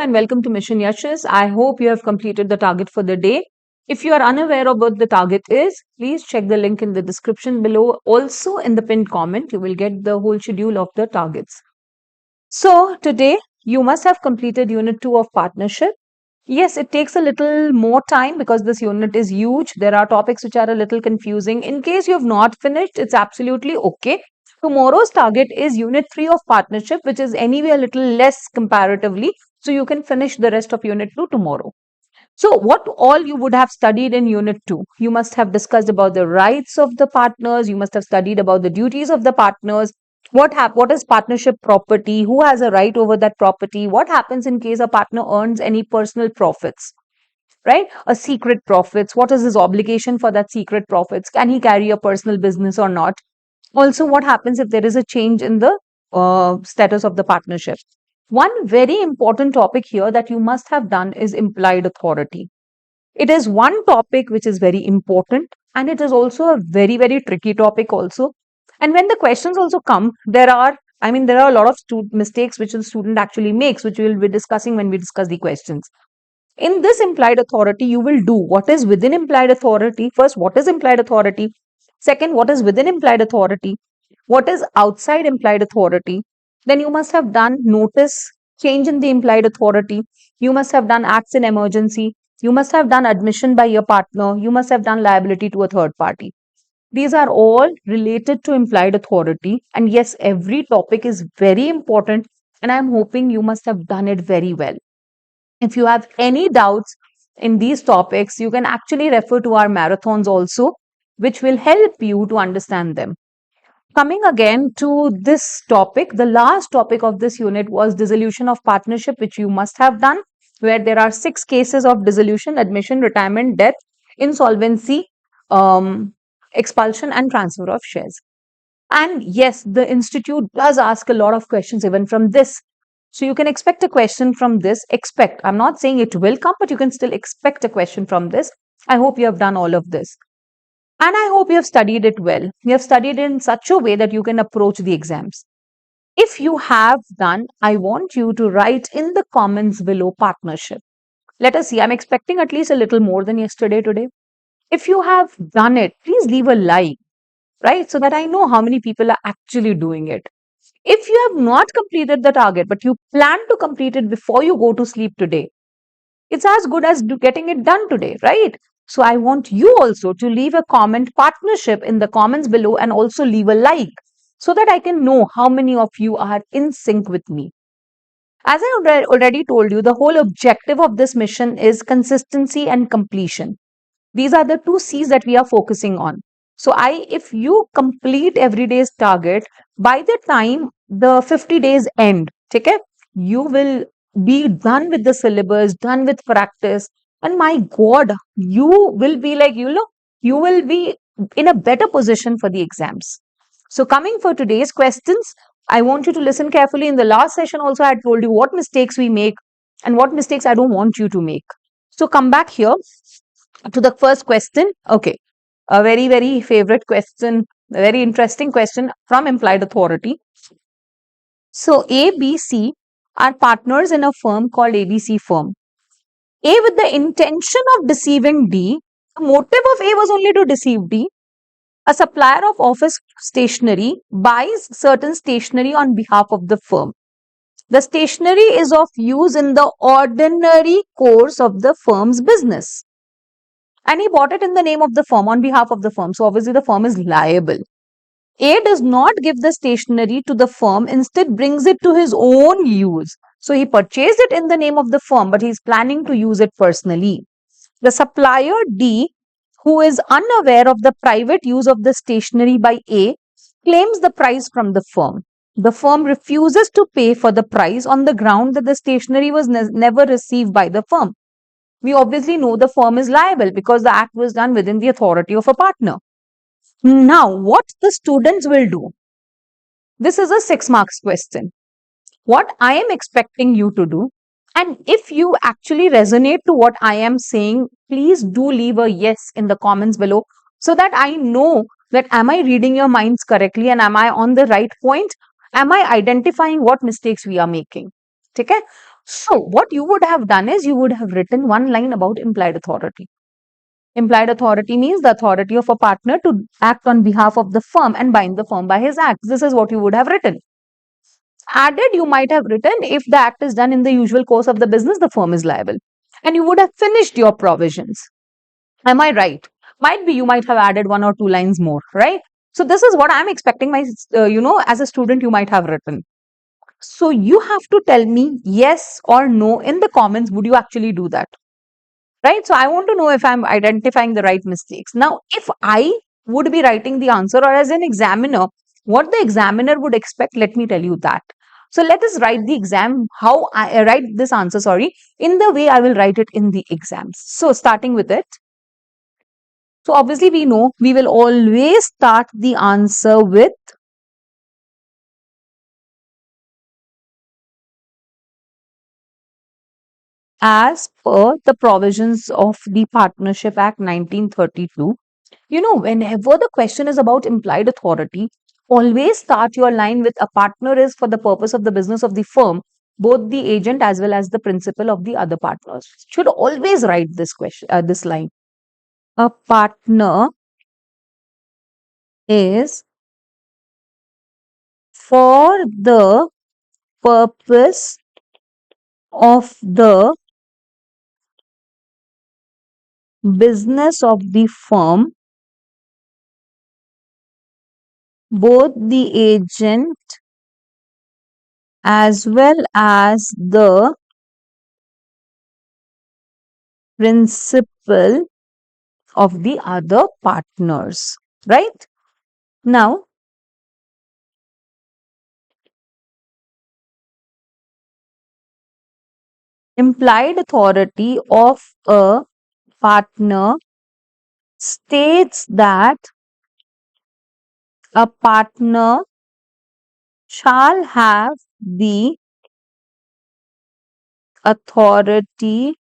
and welcome to Mission Yeshas. I hope you have completed the target for the day. If you are unaware of what the target is, please check the link in the description below. Also, in the pinned comment, you will get the whole schedule of the targets. So, today you must have completed Unit 2 of Partnership. Yes, it takes a little more time because this unit is huge. There are topics which are a little confusing. In case you have not finished, it's absolutely okay. Tomorrow's target is Unit 3 of Partnership, which is anyway a little less comparatively. So you can finish the rest of Unit 2 tomorrow. So what all you would have studied in Unit 2? You must have discussed about the rights of the partners. You must have studied about the duties of the partners. What is partnership property? Who has a right over that property? What happens in case a partner earns any personal profits? Right? A secret profits. What is his obligation for that secret profits? Can he carry a personal business or not? Also, what happens if there is a change in the status of the partnership? One very important topic here that you must have done is implied authority. It is one topic which is very important, and it is also a very, very tricky topic also. And when the questions also come, there are a lot of mistakes which the student actually makes, which we will be discussing when we discuss the questions. In this implied authority, you will do what is within implied authority. First, what is implied authority? Second, what is within implied authority? What is outside implied authority? Then you must have done notice, change in the implied authority. You must have done acts in emergency. You must have done admission by your partner. You must have done liability to a third party. These are all related to implied authority. And yes, every topic is very important. And I'm hoping you must have done it very well. If you have any doubts in these topics, you can actually refer to our marathons also, which will help you to understand them. Coming again to this topic, the last topic of this unit was dissolution of partnership, which you must have done, where there are 6 cases of dissolution, admission, retirement, death, insolvency, expulsion, and transfer of shares. And yes, the institute does ask a lot of questions even from this. So you can expect a question from this. I'm not saying it will come, but you can still expect a question from this. I hope you have done all of this. And I hope you have studied it well. You have studied it in such a way that you can approach the exams. If you have done, I want you to write in the comments below partnership. Let us see. I'm expecting at least a little more than yesterday today. If you have done it, please leave a like, right? So that I know how many people are actually doing it. If you have not completed the target, but you plan to complete it before you go to sleep today, it's as good as getting it done today, right? So I want you also to leave a comment partnership in the comments below and also leave a like so that I can know how many of you are in sync with me. As I already told you, the whole objective of this mission is consistency and completion. These are the 2 C's that we are focusing on. So if you complete every day's target, by the time the 50 days end, okay, you will be done with the syllabus, done with practice. And my God, you will be like, you will be in a better position for the exams. So coming for today's questions, I want you to listen carefully. In the last session also, I had told you what mistakes we make and what mistakes I don't want you to make. So come back here to the first question. Okay. A very, very favorite question, a very interesting question from implied authority. So A, B, C are partners in a firm called ABC firm. A with the intention of deceiving D. The motive of A was only to deceive D. A supplier of office stationery buys certain stationery on behalf of the firm. The stationery is of use in the ordinary course of the firm's business. And he bought it in the name of the firm, on behalf of the firm. So obviously the firm is liable. A does not give the stationery to the firm, instead brings it to his own use. So he purchased it in the name of the firm, but he's planning to use it personally. The supplier D, who is unaware of the private use of the stationery by A, claims the price from the firm. The firm refuses to pay for the price on the ground that the stationery was never received by the firm. We obviously know the firm is liable because the act was done within the authority of a partner. Now, what the students will do? This is a 6 marks question. What I am expecting you to do, and if you actually resonate to what I am saying, please do leave a yes in the comments below so that I know that am I reading your minds correctly and am I on the right point? Am I identifying what mistakes we are making? Okay? So what you would have done is you would have written one line about implied authority. Implied authority means the authority of a partner to act on behalf of the firm and bind the firm by his acts. This is what you would have written. Added, you might have written, if the act is done in the usual course of the business, the firm is liable. And you would have finished your provisions. Am I right? Might be you might have added one or two lines more, right? So this is what I'm expecting as a student, you might have written. So you have to tell me yes or no in the comments. Would you actually do that? Right? So I want to know if I'm identifying the right mistakes. Now, if I would be writing the answer, or as an examiner, what the examiner would expect, let me tell you that. So let us write the exam, how I write this answer, sorry, in the way I will write it in the exams. So starting with it. So obviously we know we will always start the answer with as per the provisions of the Partnership Act 1932. Whenever the question is about implied authority, always start your line with a partner is for the purpose of the business of the firm, both the agent as well as the principal of the other partners. Should always write this line. A partner is for the purpose of the business of the firm, both the agent as well as the principal of the other partners. Right? Now, implied authority of a partner states that a partner shall have the authority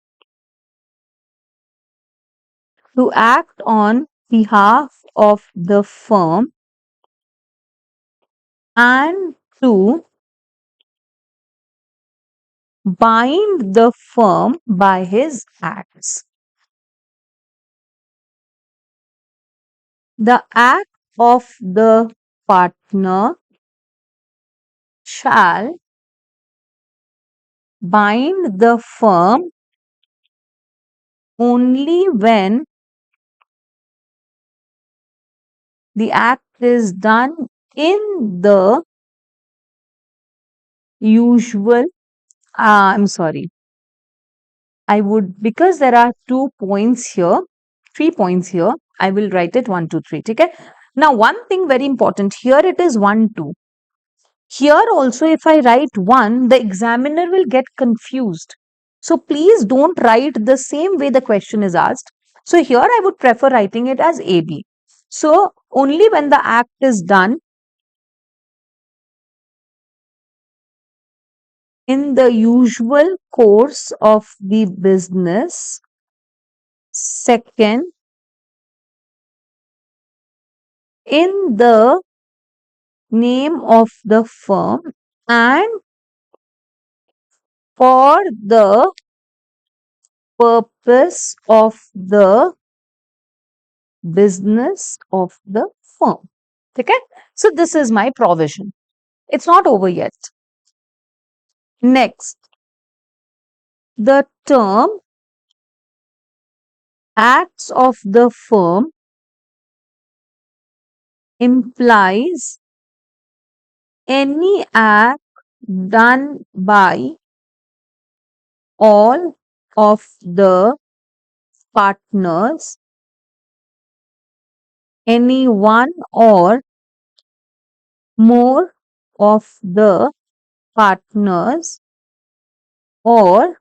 to act on behalf of the firm and to bind the firm by his acts. The act of the partner shall bind the firm only when the act is done in the usual, I'm sorry, I would, because there are 2 points here, 3 points here, I will write it 1, 2, 3. Okay. Now, one thing very important here, it is 1, 2. Here also, if I write 1, the examiner will get confused. So please don't write the same way the question is asked. So here I would prefer writing it as AB. So only when the act is done in the usual course of the business. Second, in the name of the firm and for the purpose of the business of the firm. Okay? So this is my provision. It's not over yet. Next, the term acts of the firm implies any act done by all of the partners, any one or more of the partners, or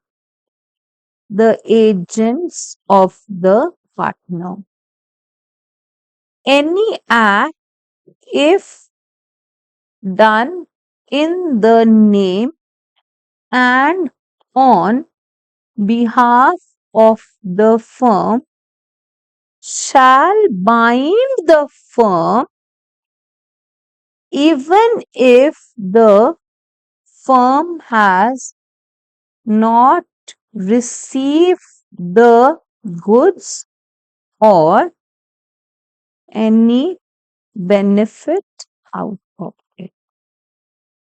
the agents of the partner. Any act, if done in the name and on behalf of the firm, shall bind the firm even if the firm has not receive the goods or any benefit out of it.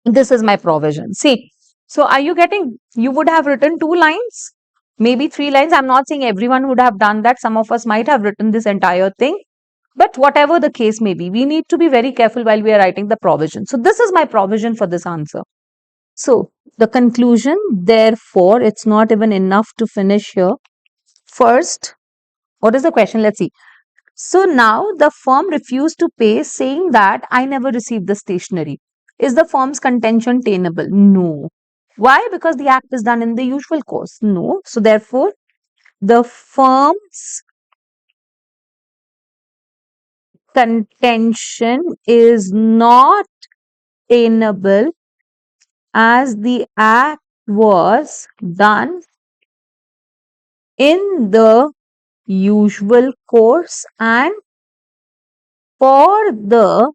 This is my provision. See, so are you getting? You would have written 2 lines, maybe 3 lines. I'm not saying everyone would have done that. Some of us might have written this entire thing. But whatever the case may be, we need to be very careful while we are writing the provision. So this is my provision for this answer. So the conclusion, therefore, it's not even enough to finish here. First, what is the question? Let's see. So now the firm refused to pay, saying that I never received the stationery. Is the firm's contention tenable? No. Why? Because the act is done in the usual course. No. So therefore, the firm's contention is not tenable as the act was done in the usual course and for the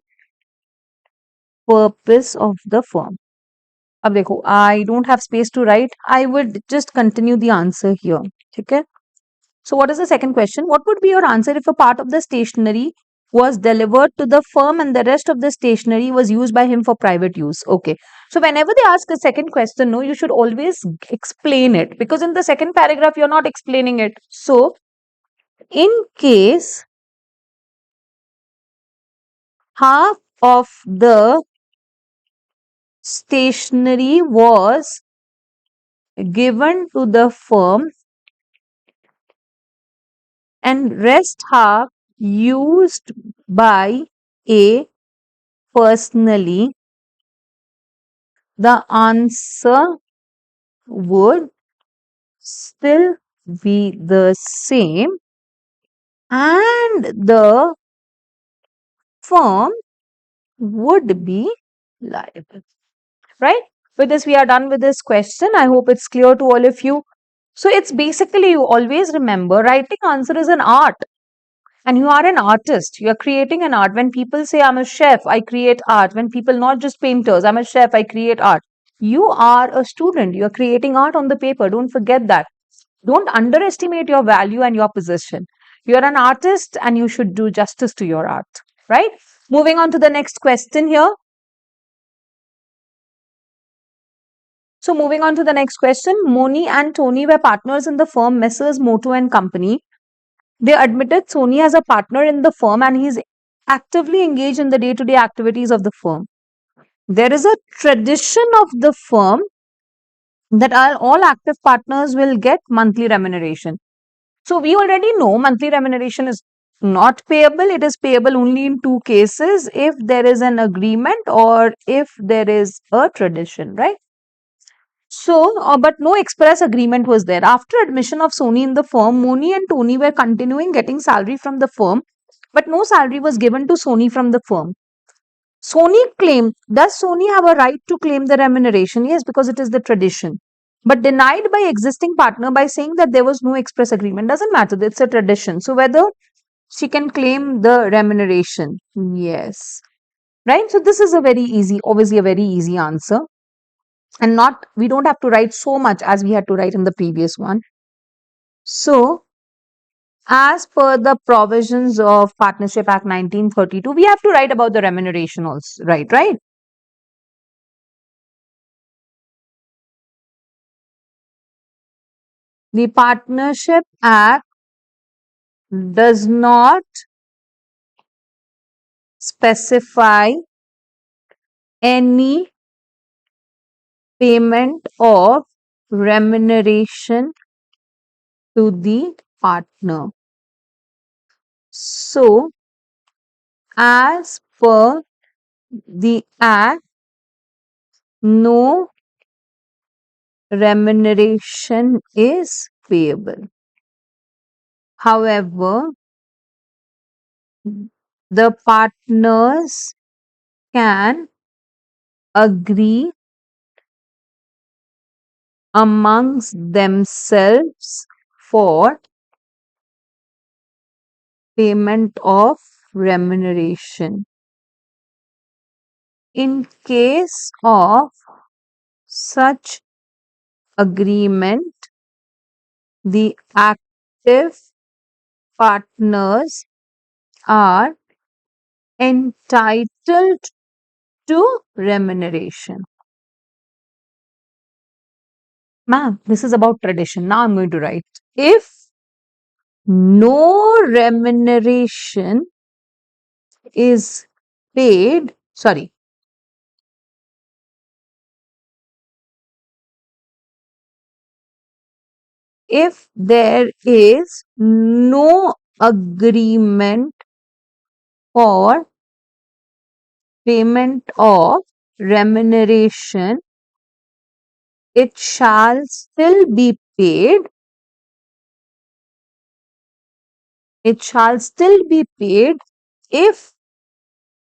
purpose of the firm. अब देखो, I don't have space to write. I would just continue the answer here. Okay. So what is the second question? What would be your answer if a part of the stationery was delivered to the firm and the rest of the stationery was used by him for private use? Okay. So whenever they ask a second question, no, you should always explain it, because in the second paragraph you're not explaining it. So in case half of the stationery was given to the firm and rest half used by A personally, the answer would still be the same and the firm would be liable. Right? With this, we are done with this question. I hope it's clear to all of you. So it's basically, you always remember, writing answer is an art. And you are an artist. You are creating an art. When people say, I'm a chef, I create art. When people, not just painters, I'm a chef, I create art. You are a student. You are creating art on the paper. Don't forget that. Don't underestimate your value and your position. You are an artist and you should do justice to your art. Right? Moving on to the next question here. So, moving on to the next question. Moni and Tony were partners in the firm Messrs. Moto and Company. They admitted Sony as a partner in the firm and he is actively engaged in the day-to-day activities of the firm. There is a tradition of the firm that all active partners will get monthly remuneration. So we already know monthly remuneration is not payable. It is payable only in 2 cases: if there is an agreement or if there is a tradition, right? So, but no express agreement was there. After admission of Sony in the firm, Moni and Tony were continuing getting salary from the firm, but no salary was given to Sony from the firm. Sony claimed, does Sony have a right to claim the remuneration? Yes, because it is the tradition. But denied by existing partner by saying that there was no express agreement. Doesn't matter, it's a tradition. So whether she can claim the remuneration? Yes. Right? So this is a very easy, obviously a very easy answer. And not, we don't have to write so much as we had to write in the previous one. So, as per the provisions of Partnership Act 1932, we have to write about the remuneration also, right? The Partnership Act does not specify any payment of remuneration to the partner. So, as per the Act, no remuneration is payable. However, the partners can agree amongst themselves for payment of remuneration. In case of such agreement, the active partners are entitled to remuneration. Ma'am, this is about tradition. Now I'm going to write. If no remuneration is paid, sorry, if there is no agreement for payment of remuneration, it shall still be paid. It shall still be paid if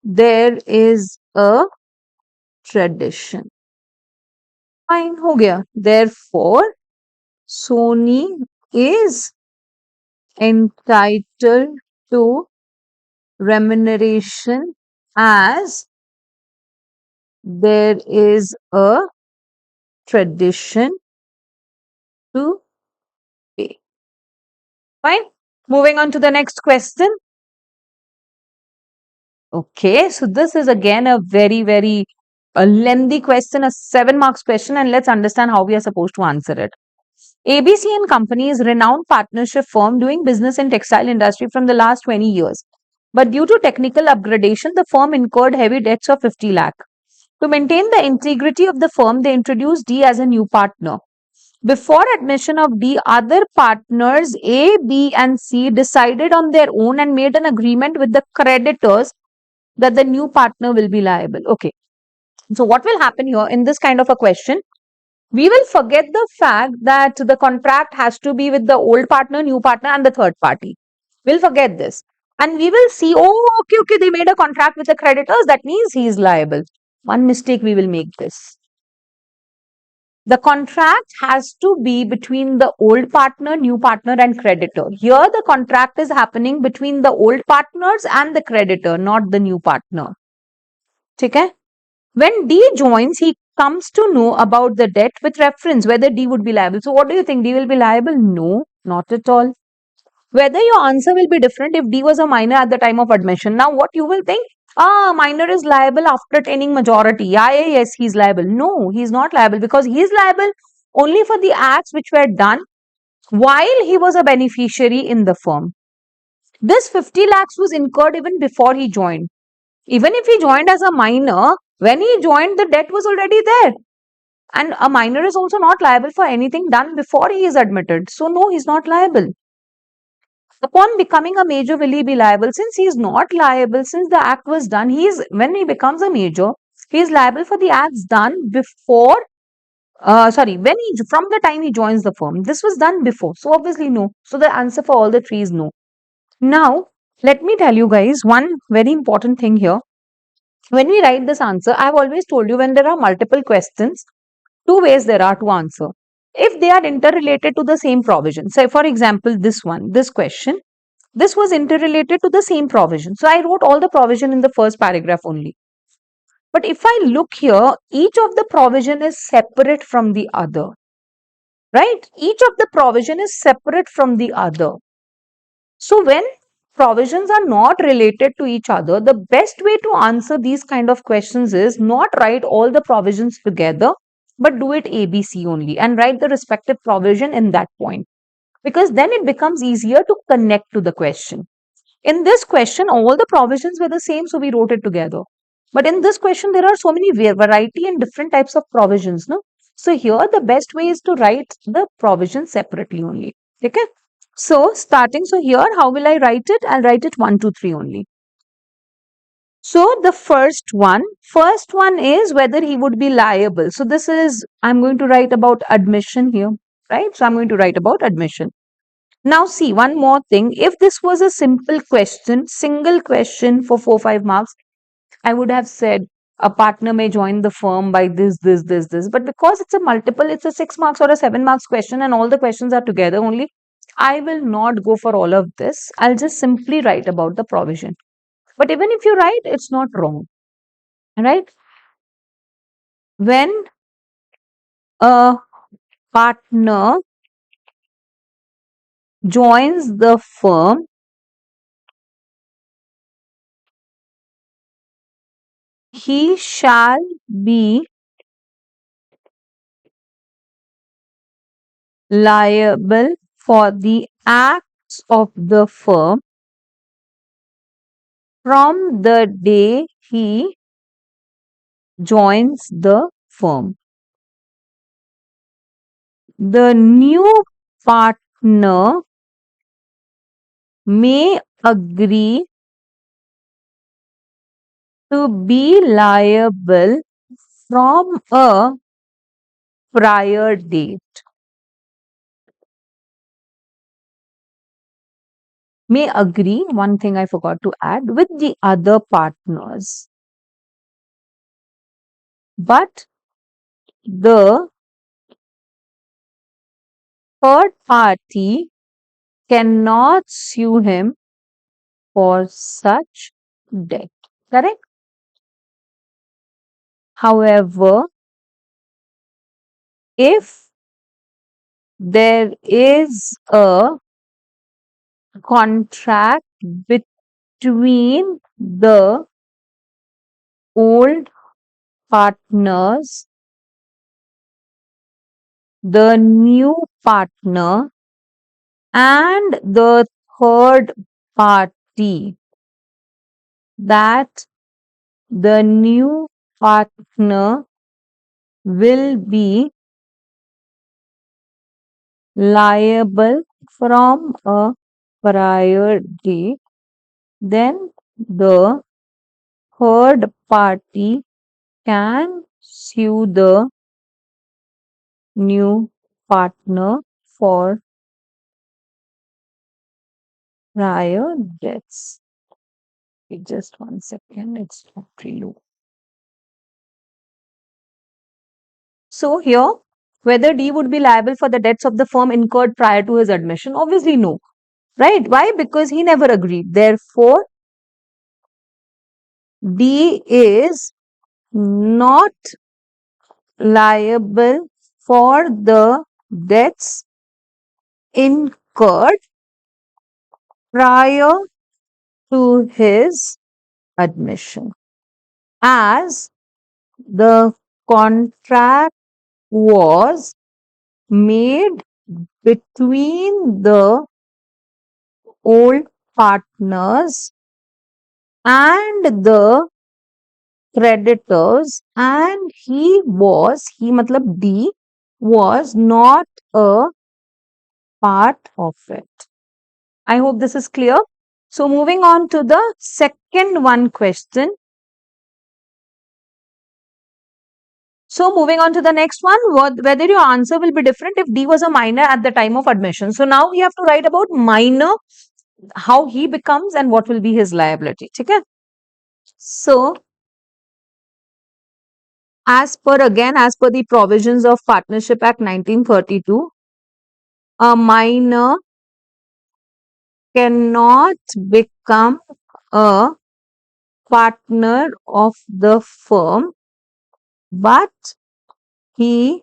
there is a tradition. Fine, हो गया. Therefore, Sony is entitled to remuneration as there is a tradition to pay. Fine. Moving on to the next question. Okay, so this is again a very a lengthy question, a 7 marks question, and let's understand how we are supposed to answer it. ABC and Company is renowned partnership firm doing business in textile industry from the last 20 years. But due to technical upgradation, the firm incurred heavy debts of 50 lakh. To maintain the integrity of the firm, they introduced D as a new partner. Before admission of D, other partners A, B, and C decided on their own and made an agreement with the creditors that the new partner will be liable. Okay. So, what will happen here in this kind of a question? We will forget the fact that the contract has to be with the old partner, new partner, and the third party. We'll forget this. And we will see, oh, okay, they made a contract with the creditors. That means he is liable. One mistake we will make this. The contract has to be between the old partner, new partner, and creditor. Here, the contract is happening between the old partners and the creditor, not the new partner. Okay? When D joins, he comes to know about the debt with reference whether D would be liable. So, what do you think? D will be liable? No, not at all. Whether your answer will be different if D was a minor at the time of admission. Now, what you will think? Minor is liable after attaining majority. Yeah, yes, he's liable. No, he's not liable because he's liable only for the acts which were done while he was a beneficiary in the firm. This 50 lakhs was incurred even before he joined. Even if he joined as a minor, when he joined, the debt was already there. And a minor is also not liable for anything done before he is admitted. So, no, he's not liable. Upon becoming a major, will he be liable? Since he is not liable, since the act was done, when he becomes a major, he is liable for the acts done before, from the time he joins the firm. This was done before. So, obviously, no. So, the answer for all the three is no. Now, let me tell you guys one very important thing here. When we write this answer, I've always told you when there are multiple questions, two ways there are to answer. If they are interrelated to the same provision, say for example, this question, this was interrelated to the same provision. So I wrote all the provision in the first paragraph only. But if I look here, each of the provision is separate from the other, right? Each of the provision is separate from the other. So when provisions are not related to each other, the best way to answer these kind of questions is not write all the provisions together, but do it ABC only and write the respective provision in that point, because then it becomes easier to connect to the question. In this question, all the provisions were the same, so we wrote it together. But in this question, there are so many variety and different types of provisions, no? So here, the best way is to write the provisions separately only. Okay? So starting, so here, how will I write it? I'll write it 1, 2, 3 only. So the first one is whether he would be liable. So this is, I'm going to write about admission here, right? So I'm going to write about admission. Now see, one more thing. If this was a simple question, single question for 4, 5 marks, I would have said a partner may join the firm by this. But because it's a multiple, it's a 6 marks or a 7 marks question and all the questions are together only, I will not go for all of this. I'll just simply write about the provision. But even if you write, it's not wrong. Right? When a partner joins the firm, he shall be liable for the acts of the firm from the day he joins the firm. The new partner may agree to be liable from a prior date. May agree, one thing I forgot to add, with the other partners. But the third party cannot sue him for such debt. Correct? However, if there is a contract between the old partners, the new partner, and the third party, that the new partner will be liable from a prior date, then the third party can sue the new partner for prior debts. Wait just 1 second, it's not reload. So here, whether D would be liable for the debts of the firm incurred prior to his admission? Obviously no. Right? Why? Because he never agreed. Therefore, D is not liable for the debts incurred prior to his admission, as the contract was made between the old partners and the creditors, and he matlab D was not a part of it. I hope this is clear. So moving on to the second one question. So moving on to the next one, whether your answer will be different if D was a minor at the time of admission. So now we have to write about minor, how he becomes and what will be his liability. Okay? So as per the provisions of Partnership Act 1932, a minor cannot become a partner of the firm, but he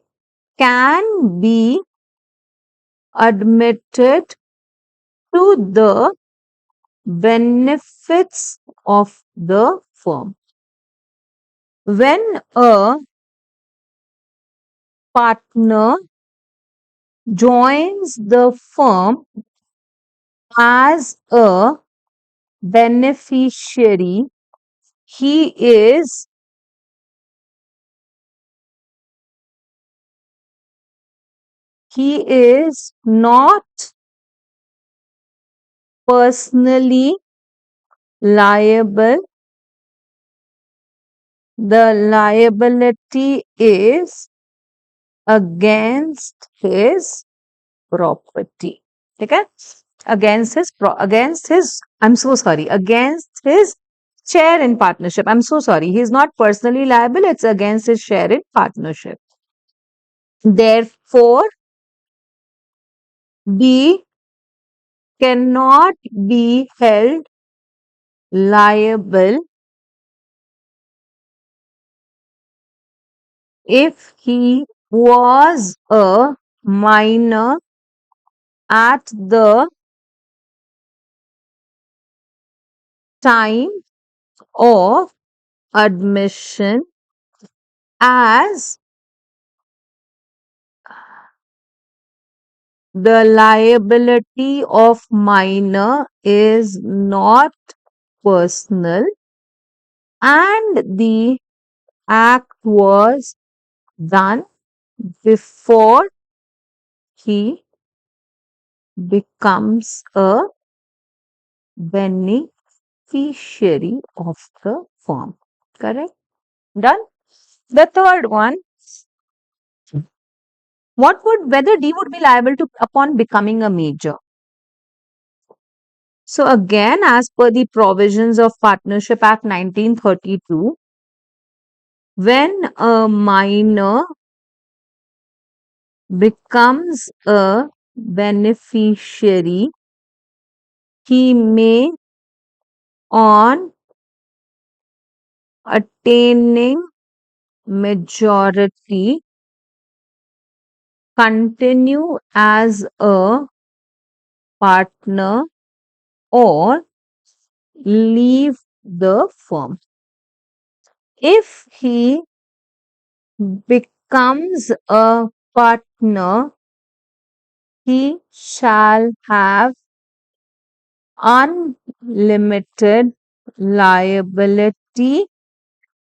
can be admitted to the benefits of the firm. When a partner joins the firm as a beneficiary, he is not personally liable. The liability is against his property. Okay? Against his share in partnership. I'm so sorry. He's not personally liable. It's against his share in partnership. Therefore, B cannot be held liable if he was a minor at the time of admission as the liability of minor is not personal and the act was done before he becomes a beneficiary of the firm. Correct? Done? The third one, what would whether D would be liable to upon becoming a major? So again, as per the provisions of Partnership Act 1932, when a minor becomes a beneficiary, he may, on attaining majority, continue as a partner or leave the firm. If he becomes a partner, he shall have unlimited liability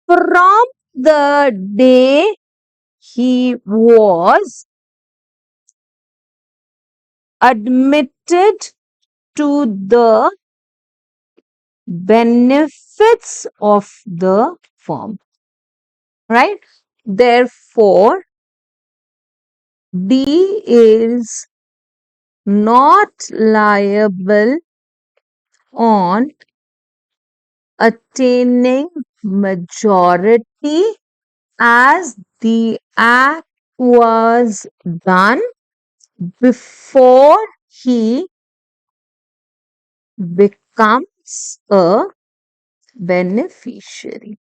from the day he was admitted to the benefits of the firm. Right? Therefore, D is not liable on attaining majority as the act was done before he becomes a beneficiary.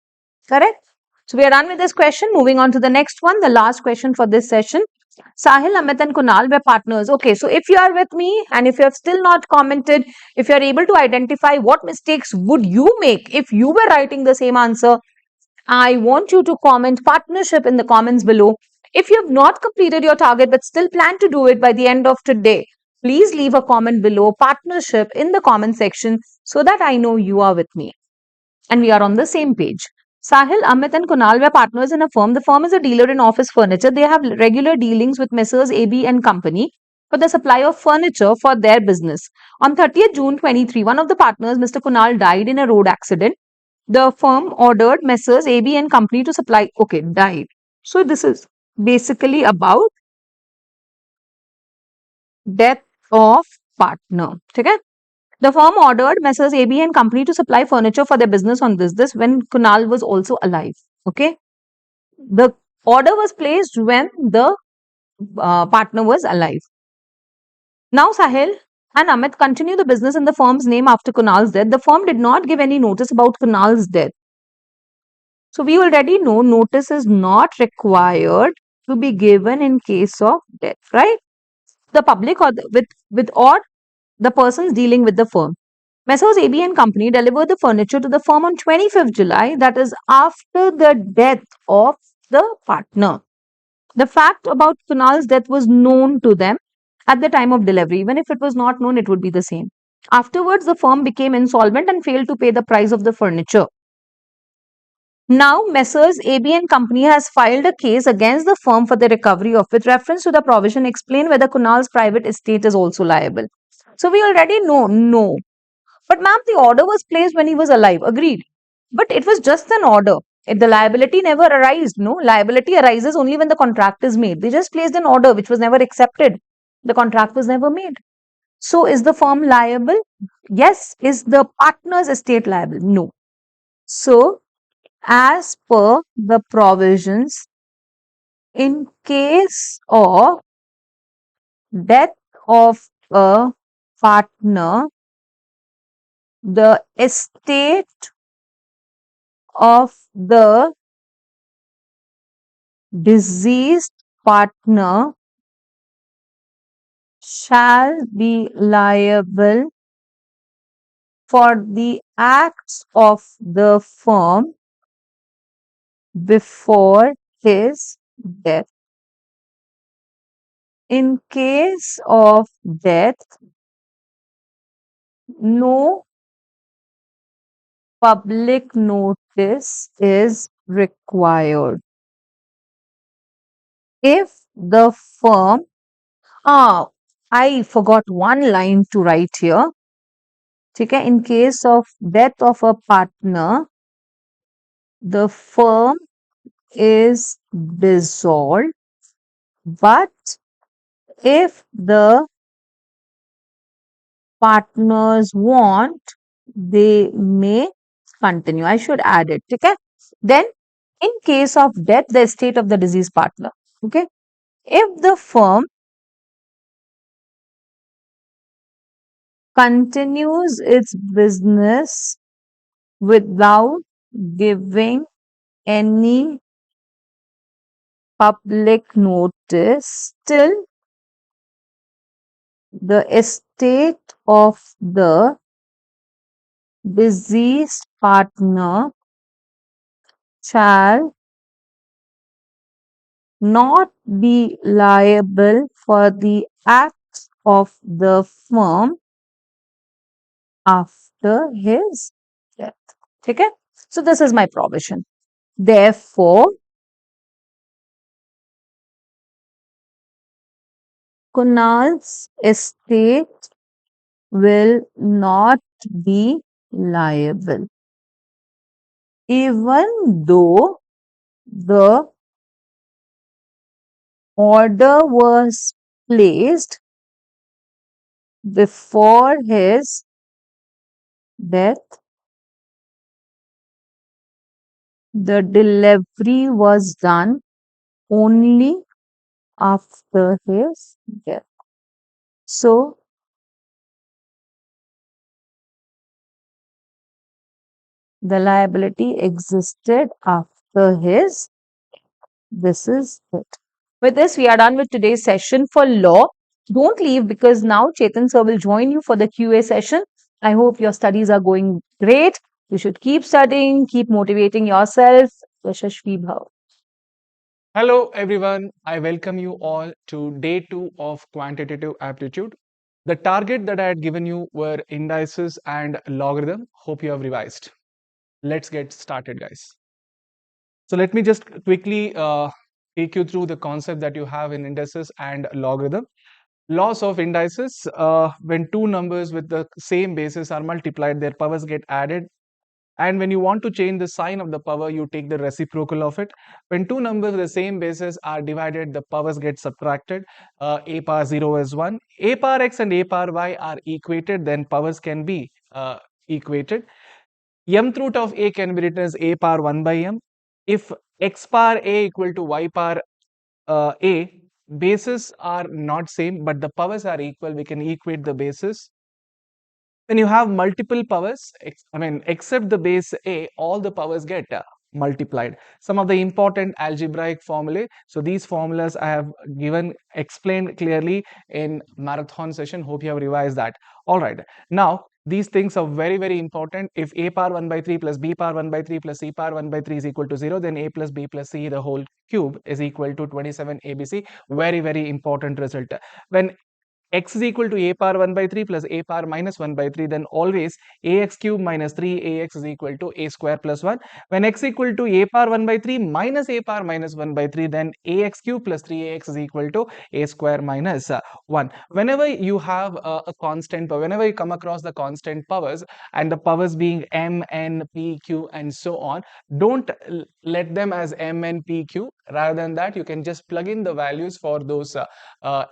Correct? So we are done with this question. Moving on to the next one, the last question for this session. Sahil, Amit, and Kunal were partners. Okay, so if you are with me and if you have still not commented, if you are able to identify what mistakes would you make if you were writing the same answer, I want you to comment partnership in the comments below. If you have not completed your target but still plan to do it by the end of today, please leave a comment below partnership in the comment section so that I know you are with me and we are on the same page. Sahil, Amit, and Kunal were partners in a firm. The firm is a dealer in office furniture. They have regular dealings with Messrs. AB and Company for the supply of furniture for their business. On 30th June 23, one of the partners, Mr. Kunal, died in a road accident. The firm ordered Messrs. AB and Company to supply. Okay, died. So this is basically about death of partner. Okay? The firm ordered Messrs. AB and Company to supply furniture for their business on this when Kunal was also alive. Okay, the order was placed when the partner was alive. Now Sahil and Amit continue the business in the firm's name after Kunal's death. The firm did not give any notice about Kunal's death. So we already know notice is not required to be given in case of death, right? The public or with or the persons dealing with the firm. Messrs. AB and Company delivered the furniture to the firm on 25th July, that is after the death of the partner. The fact about Kunal's death was known to them at the time of delivery. Even if it was not known, it would be the same. Afterwards, the firm became insolvent and failed to pay the price of the furniture. Now, Messrs. AB and Company has filed a case against the firm for the recovery of with reference to the provision explain whether Kunal's private estate is also liable. So we already know no. But ma'am, the order was placed when he was alive. Agreed. But it was just an order. The liability never arose. No, liability arises only when the contract is made. They just placed an order which was never accepted. The contract was never made. So is the firm liable? Yes. Is the partner's estate liable? No. So as per the provisions, in case of death of a partner, the estate of the deceased partner shall be liable for the acts of the firm before his death. In case of death, no public notice is required. If the firm, ah, I forgot one line to write here. Okay, in case of death of a partner, the firm is dissolved, but if the partners want, they may continue. I should add it. Okay. Then, in case of death, the estate of the deceased partner. Okay. If the firm continues its business without giving any public notice, still the estate of the deceased partner shall not be liable for the acts of the firm after his death. Okay? So this is my provision. Therefore, Kunal's estate will not be liable, even though the order was placed before his death. The delivery was done only after his death. So, the liability existed after his. This is it. With this, we are done with today's session for law. Don't leave because now Chethan sir will join you for the QA session. I hope your studies are going great. You should keep studying, keep motivating yourself. Yashasvi Bhav. Hello everyone, I welcome you all to day 2 of Quantitative Aptitude. The target that I had given you were indices and logarithm. Hope you have revised. Let's get started, guys. So let me just quickly take you through the concept that you have in indices and logarithm. Laws of indices, when two numbers with the same basis are multiplied, their powers get added. And when you want to change the sign of the power, you take the reciprocal of it. When two numbers with the same basis are divided, the powers get subtracted. A power 0 is 1. A power x and a power y are equated, then powers can be equated. Mth root of a can be written as a power 1 by m. If x power a equal to y power a, bases are not same, but the powers are equal. We can equate the bases. When you have multiple powers, except the base a, all the powers get multiplied. Some of the important algebraic formulae. So these formulas I have explained clearly in marathon session. Hope you have revised that. All right. Now, these things are very, very important. If a power 1 by 3 plus b power 1 by 3 plus c power 1 by 3 is equal to 0, then a plus b plus c the whole cube is equal to 27 abc. Very, very important result. When x is equal to a power 1 by 3 plus a power minus 1 by 3, then always ax cube minus 3ax is equal to a square plus 1. When x equal to a power 1 by 3 minus a power minus 1 by 3, then ax cube plus 3ax is equal to a square minus 1. Whenever you have a constant power, whenever you come across the constant powers and the powers being m, n, p, q and so on, don't let them as m, n, p, q. Rather than that, you can just plug in the values for those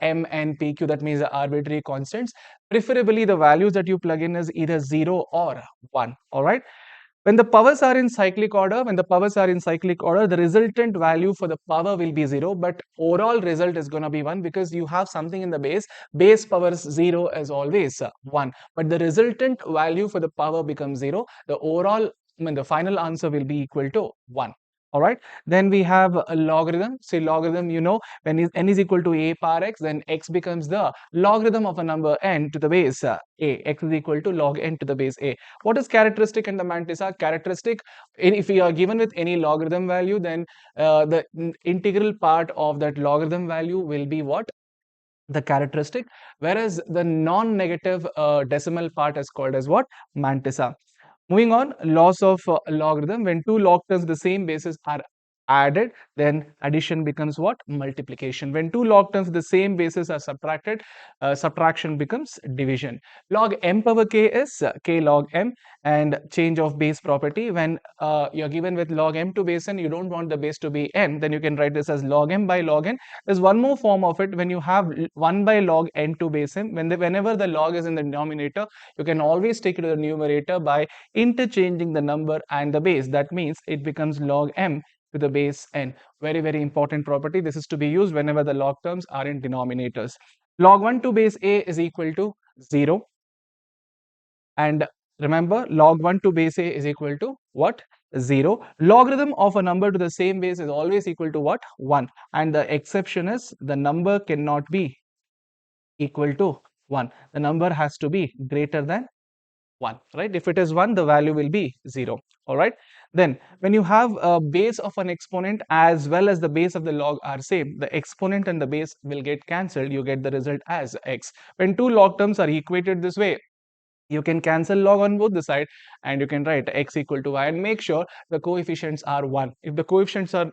m, n, p, q, that means the arbitrary constants. Preferably, the values that you plug in is either 0 or 1. All right. When the powers are in cyclic order, the resultant value for the power will be 0, but overall result is going to be 1 because you have something in the base. Base power is 0 as always 1, but the resultant value for the power becomes 0. The overall, the final answer will be equal to 1. All right. Then we have a logarithm. Say logarithm, when n is equal to a power x, then x becomes the logarithm of a number n to the base a. X is equal to log n to the base a. What is characteristic in the mantissa? Characteristic, if we are given with any logarithm value, then the integral part of that logarithm value will be what? The characteristic, whereas the non-negative decimal part is called as what? Mantissa. Moving on, loss of logarithm. When two log terms the same basis are added, then addition becomes what? Multiplication. When two log terms the same basis are subtracted, subtraction becomes division. Log m power k is k log m, and change of base property. When you're given with log m to base n, you don't want the base to be n, then you can write this as log m by log n. There's one more form of it. When you have 1 by log n to base n, whenever the log is in the denominator, you can always take it to the numerator by interchanging the number and the base. That means it becomes log m to the base n. Very, very important property. This is to be used whenever the log terms are in denominators. Log 1 to base a is equal to 0. And remember, log 1 to base a is equal to what? 0. Logarithm of a number to the same base is always equal to what? 1. And the exception is the number cannot be equal to 1. The number has to be greater than 1, right? If it is 1, the value will be 0. All right. Then when you have a base of an exponent as well as the base of the log are same, the exponent and the base will get cancelled. You get the result as x. When two log terms are equated this way, you can cancel log on both the side, and you can write x equal to y, and make sure the coefficients are 1. If the coefficients are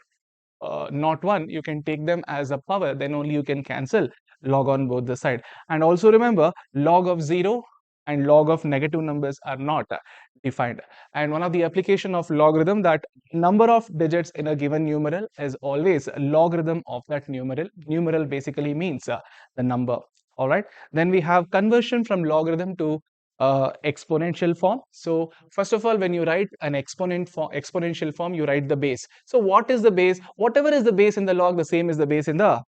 not 1, you can take them as a power, then only you can cancel log on both the side. And also remember, log of 0 and log of negative numbers are not defined. And one of the application of logarithm, that number of digits in a given numeral is always a logarithm of that numeral. Numeral basically means the number. All right. Then we have conversion from logarithm to exponential form. So first of all, when you write an exponential form, you write the base. So what is the base? Whatever is the base in the log, the same is the base in the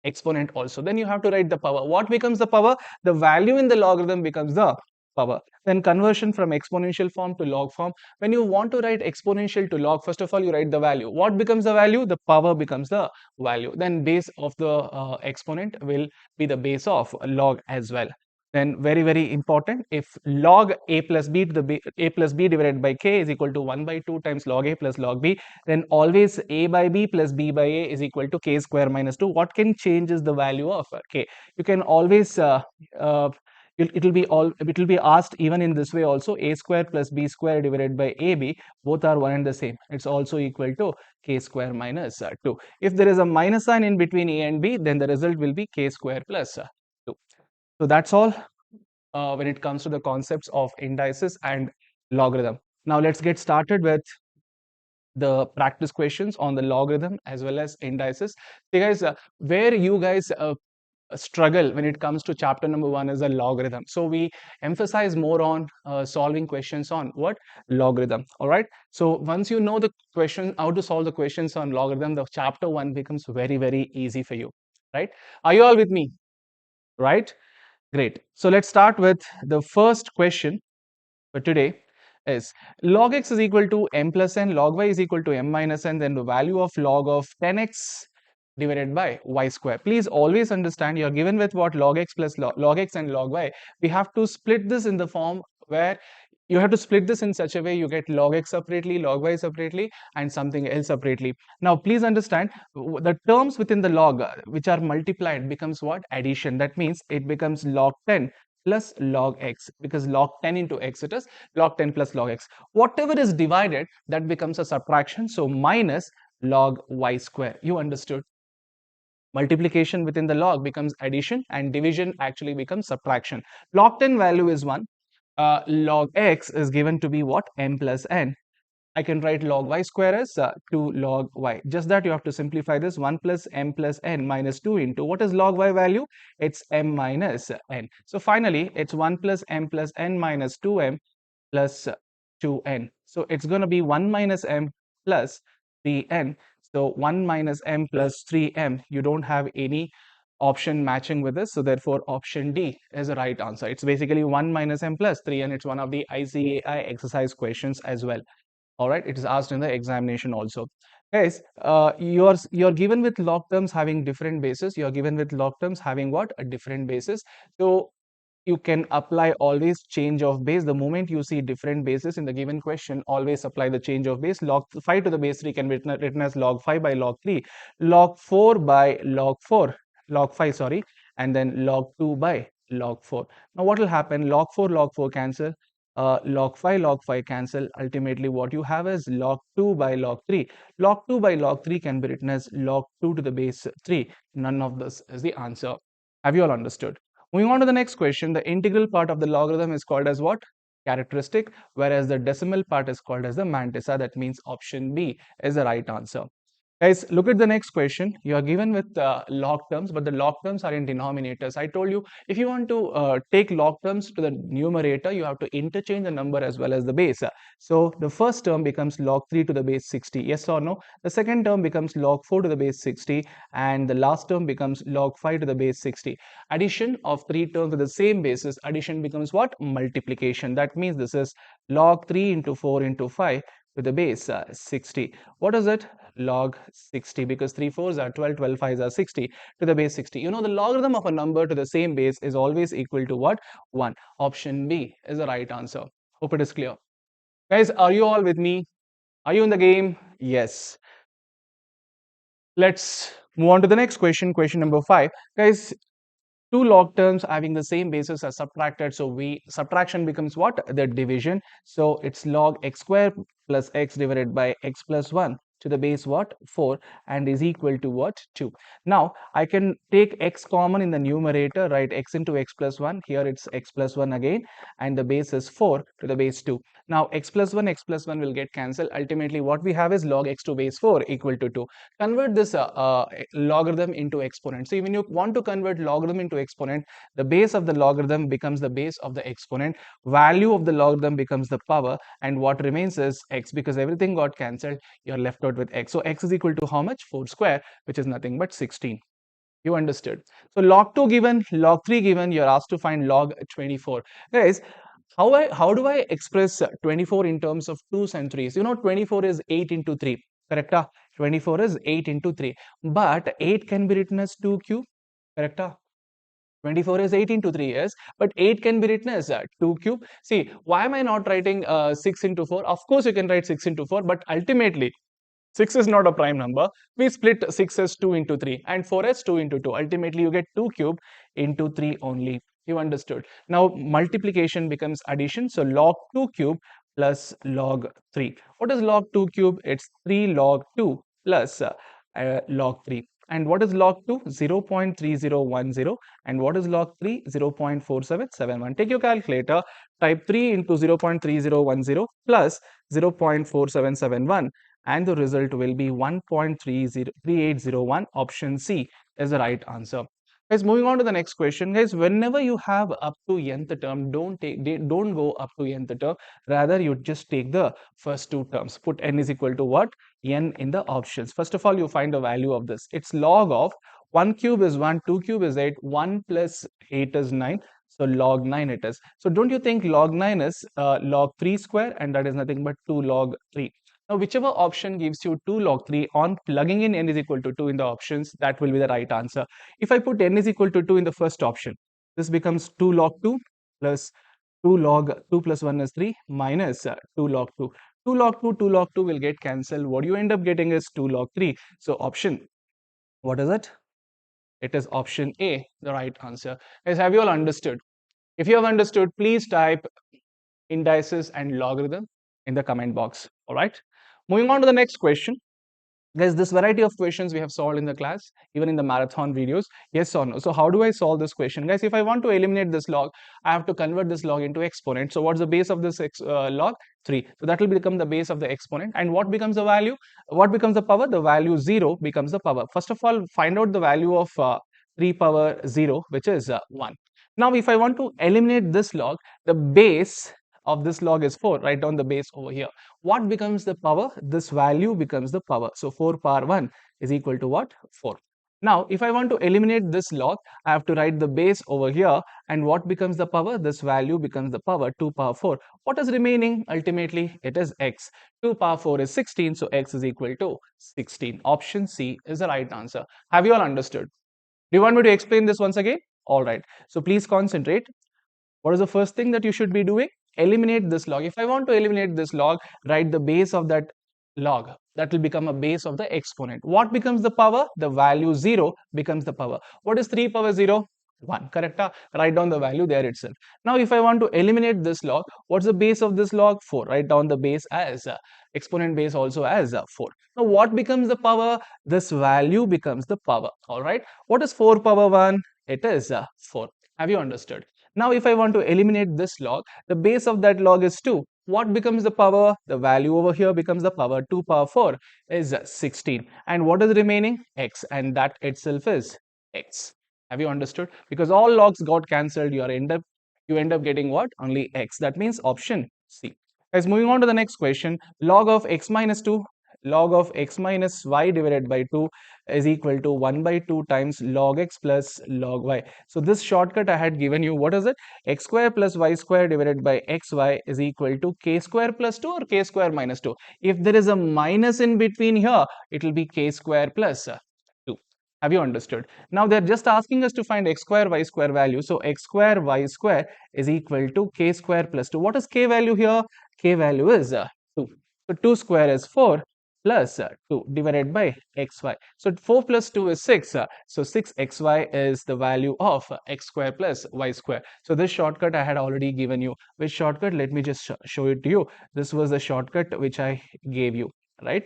exponent also. Then you have to write the power. What becomes the power? The value in the logarithm becomes the power. Then conversion from exponential form to log form. When you want to write exponential to log, first of all, you write the value. What becomes the value? The power becomes the value. Then base of the exponent will be the base of log as well. Then very, very important, if log a plus b to the a plus b divided by k is equal to 1 by 2 times log a plus log b, then always a by b plus b by a is equal to k square minus 2. What can change is the value of k. You can always it will be asked even in this way also. A square plus b square divided by ab, both are one and the same. It's also equal to k square minus 2. If there is a minus sign in between a and b, then the result will be k square plus 2. So that's all when it comes to the concepts of indices and logarithm. Now let's get started with the practice questions on the logarithm as well as indices. So guys, where you guys struggle when it comes to chapter number 1 is a logarithm. So we emphasize more on solving questions on what? Logarithm. All right. So once you know the question, how to solve the questions on logarithm, the chapter 1 becomes very, very easy for you. Right. Are you all with me? Right. Great. So let's start with the first question for today is log x is equal to m plus n, log y is equal to m minus n, then the value of log of 10x divided by y square. Please always understand, you're given with what? Log x plus log x and log y. We have to split this in the form where you have to split this in such a way you get log x separately, log y separately, and something else separately. Now please understand, the terms within the log which are multiplied becomes what? Addition. That means it becomes log 10 plus log x, because log 10 into x, it is log 10 plus log x. Whatever is divided, that becomes a subtraction. So minus log y square. You understood? Multiplication within the log becomes addition, and division actually becomes subtraction. Log 10 value is 1. Log x is given to be what? M plus n. I can write log y square as 2 log y. Just that you have to simplify this. 1 plus m plus n minus 2 into what is log y value? It's m minus n. So finally, it's 1 plus m plus n minus 2m plus 2n. So it's going to be 1 minus m plus 3n. So 1 minus m plus 3m. You don't have any option matching with this. So therefore, option D is the right answer. It's basically 1 minus m plus 3, and it's one of the ICAI exercise questions as well. All right, it is asked in the examination also. Guys, you're given with log terms having different bases. You're given with log terms having what? A different basis. So you can apply always change of base. The moment you see different bases in the given question, always apply the change of base. Log 5 to the base 3 can be written as log 5 by log 3, log 4 by log 4, log 5, sorry, and then log 2 by log 4. Now what will happen? Log 4 cancel. Log 5 cancel. Ultimately, what you have is log 2 by log 3. Log 2 by log 3 can be written as log 2 to the base 3. None of this is the answer. Have you all understood? Moving on to the next question, the integral part of the logarithm is called as what? Characteristic, whereas the decimal part is called as the mantissa. That means option B is the right answer. Guys, look at the next question. You are given with log terms, but the log terms are in denominators. I told you, if you want to take log terms to the numerator, you have to interchange the number as well as the base. So the first term becomes log 3 to the base 60. Yes or no? The second term becomes log 4 to the base 60. And the last term becomes log 5 to the base 60. Addition of three terms with the same basis, addition becomes what? Multiplication. That means this is log 3 into 4 into 5 to the base 60. What is it? Log 60, because 3 fours are 12, 12 fives are 60 to the base 60. You know, the logarithm of a number to the same base is always equal to what? 1. Option B is the right answer. Hope it is clear. Guys, are you all with me? Are you in the game? Yes. Let's move on to the next question, question number 5. Guys, two log terms having the same basis are subtracted, so we subtraction becomes what? The division. So it's log x square plus x divided by x plus 1 to the base what? 4, and is equal to what? 2. Now I can take x common in the numerator, right? X into x plus 1. Here it's x plus 1 again, and the base is 4 to the base 2. Now x plus 1 will get cancelled. Ultimately what we have is log x to base 4 equal to 2. Convert this logarithm into exponent. So when you want to convert logarithm into exponent, the base of the logarithm becomes the base of the exponent, value of the logarithm becomes the power, and what remains is x, because everything got cancelled. You're left out with x. So x is equal to how much? 4 square, which is nothing but 16. You understood? So log 2 given, log 3 given, you're asked to find log 24. Guys, how do I express 24 in terms of 2s and 3s? You know, 24 is 8 into 3, correct? 24 is 8 into 3, but 8 can be written as 2 cube, correct? 24 is 8 into 3, yes, but 8 can be written as 2 cube. See, why am I not writing 6 into 4? Of course, you can write 6 into 4, but ultimately, 6 is not a prime number. We split 6 as 2 into 3 and 4 as 2 into 2. Ultimately, you get 2 cube into 3 only. You understood? Now, multiplication becomes addition. So, log 2 cube plus log 3. What is log 2 cube? It's 3 log 2 plus log 3. And what is log 2? 0.3010. And what is log 3? 0.4771. Take your calculator, type 3 into 0.3010 plus 0.4771, and the result will be 1.3801. Option C is the right answer. Guys, moving on to the next question. Guys, whenever you have up to nth term, don't go up to nth term. Rather, you just take the first two terms. Put n is equal to what? N in the options. First of all, you find the value of this. It's log of 1 cube is 1, 2 cube is 8, 1 plus 8 is 9. So log 9 it is. So don't you think log 9 is log 3 square, and that is nothing but 2 log 3. Now, whichever option gives you 2 log 3, on plugging in n is equal to 2 in the options, that will be the right answer. If I put n is equal to 2 in the first option, this becomes 2 log 2 plus 2 log 2 plus 1 is 3 minus 2 log 2. 2 log 2, 2 log 2 will get cancelled. What you end up getting is 2 log 3. So option, what is it? It is option A, the right answer. Guys, have you all understood? If you have understood, please type indices and logarithm in the comment box. All right. Moving on to the next question. There's this variety of questions we have solved in the class, even in the marathon videos. Yes or no? So how do I solve this question? Guys, if I want to eliminate this log, I have to convert this log into exponent. So what's the base of this log? 3. So that will become the base of the exponent. And what becomes the value? What becomes the power? The value 0 becomes the power. First of all, find out the value of 3 power 0, which is 1. Now, if I want to eliminate this log, the base of this log is 4. Write down the base over here. What becomes the power? This value becomes the power. So 4 power 1 is equal to what? 4. Now, if I want to eliminate this log, I have to write the base over here. And what becomes the power? This value becomes the power 2 power 4. What is remaining? Ultimately, it is x. 2 power 4 is 16, so x is equal to 16. Option C is the right answer. Have you all understood? Do you want me to explain this once again? All right. So please concentrate. What is the first thing that you should be doing? Eliminate this log. If I want to eliminate this log, write the base of that log. That will become a base of the exponent. What becomes the power? The value 0 becomes the power. What is 3 power 0? 1. Correct? Write down the value there itself. Now, if I want to eliminate this log, what's the base of this log? 4. Write down the base as exponent base also as 4. Now, what becomes the power? This value becomes the power. All right. What is 4 power 1? It is 4. Have you understood? Now, if I want to eliminate this log, the base of that log is 2. What becomes the power? The value over here becomes the power. 2 power 4 is 16. And what is remaining? X. And that itself is x. Have you understood? Because all logs got cancelled, you end up getting what? Only x. That means option C. Guys, moving on to the next question. Log of x minus 2, log of x minus y divided by 2 is equal to 1 by 2 times log x plus log y. So this shortcut I had given you, what is it? X square plus y square divided by xy is equal to k square plus 2 or k square minus 2. If there is a minus in between here, it will be k square plus 2. Have you understood? Now they're just asking us to find x square y square value. So x square y square is equal to k square plus 2. What is k value here? K value is 2. So 2 square is 4 plus 2 divided by xy. So 4 plus 2 is 6. So 6xy is the value of x square plus y square. So this shortcut I had already given you. Which shortcut? Let me just show it to you. This was the shortcut which I gave you, right?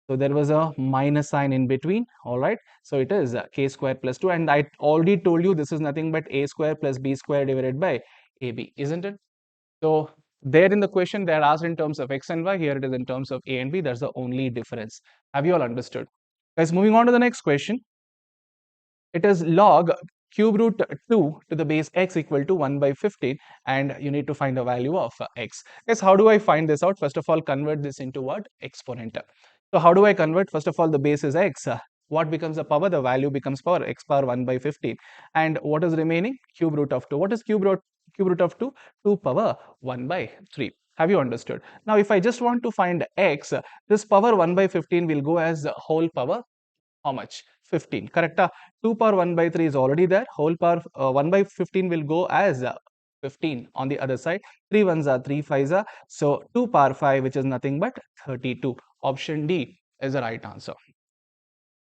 So there was a minus sign in between, all right? So it is k square plus 2, and I already told you this is nothing but a square plus b square divided by ab, isn't it? So there in the question, they are asked in terms of x and y. Here it is in terms of a and b. That's the only difference. Have you all understood? Guys, moving on to the next question. It is log cube root 2 to the base x equal to 1 by 15, and you need to find the value of x. Guys, how do I find this out? First of all, convert this into what? Exponent. So how do I convert? First of all, the base is x. What becomes the power? The value becomes power, x power 1 by 15. And what is remaining? Cube root of 2. What is cube root of 2? 2 power 1 by 3. Have you understood? Now, if I just want to find x, this power 1 by 15 will go as whole power. How much? 15. Correct? 2 power 1 by 3 is already there. Whole power 1 by 15 will go as 15 on the other side. 3 ones are 3 fives are. So 2 power 5, which is nothing but 32. Option D is the right answer.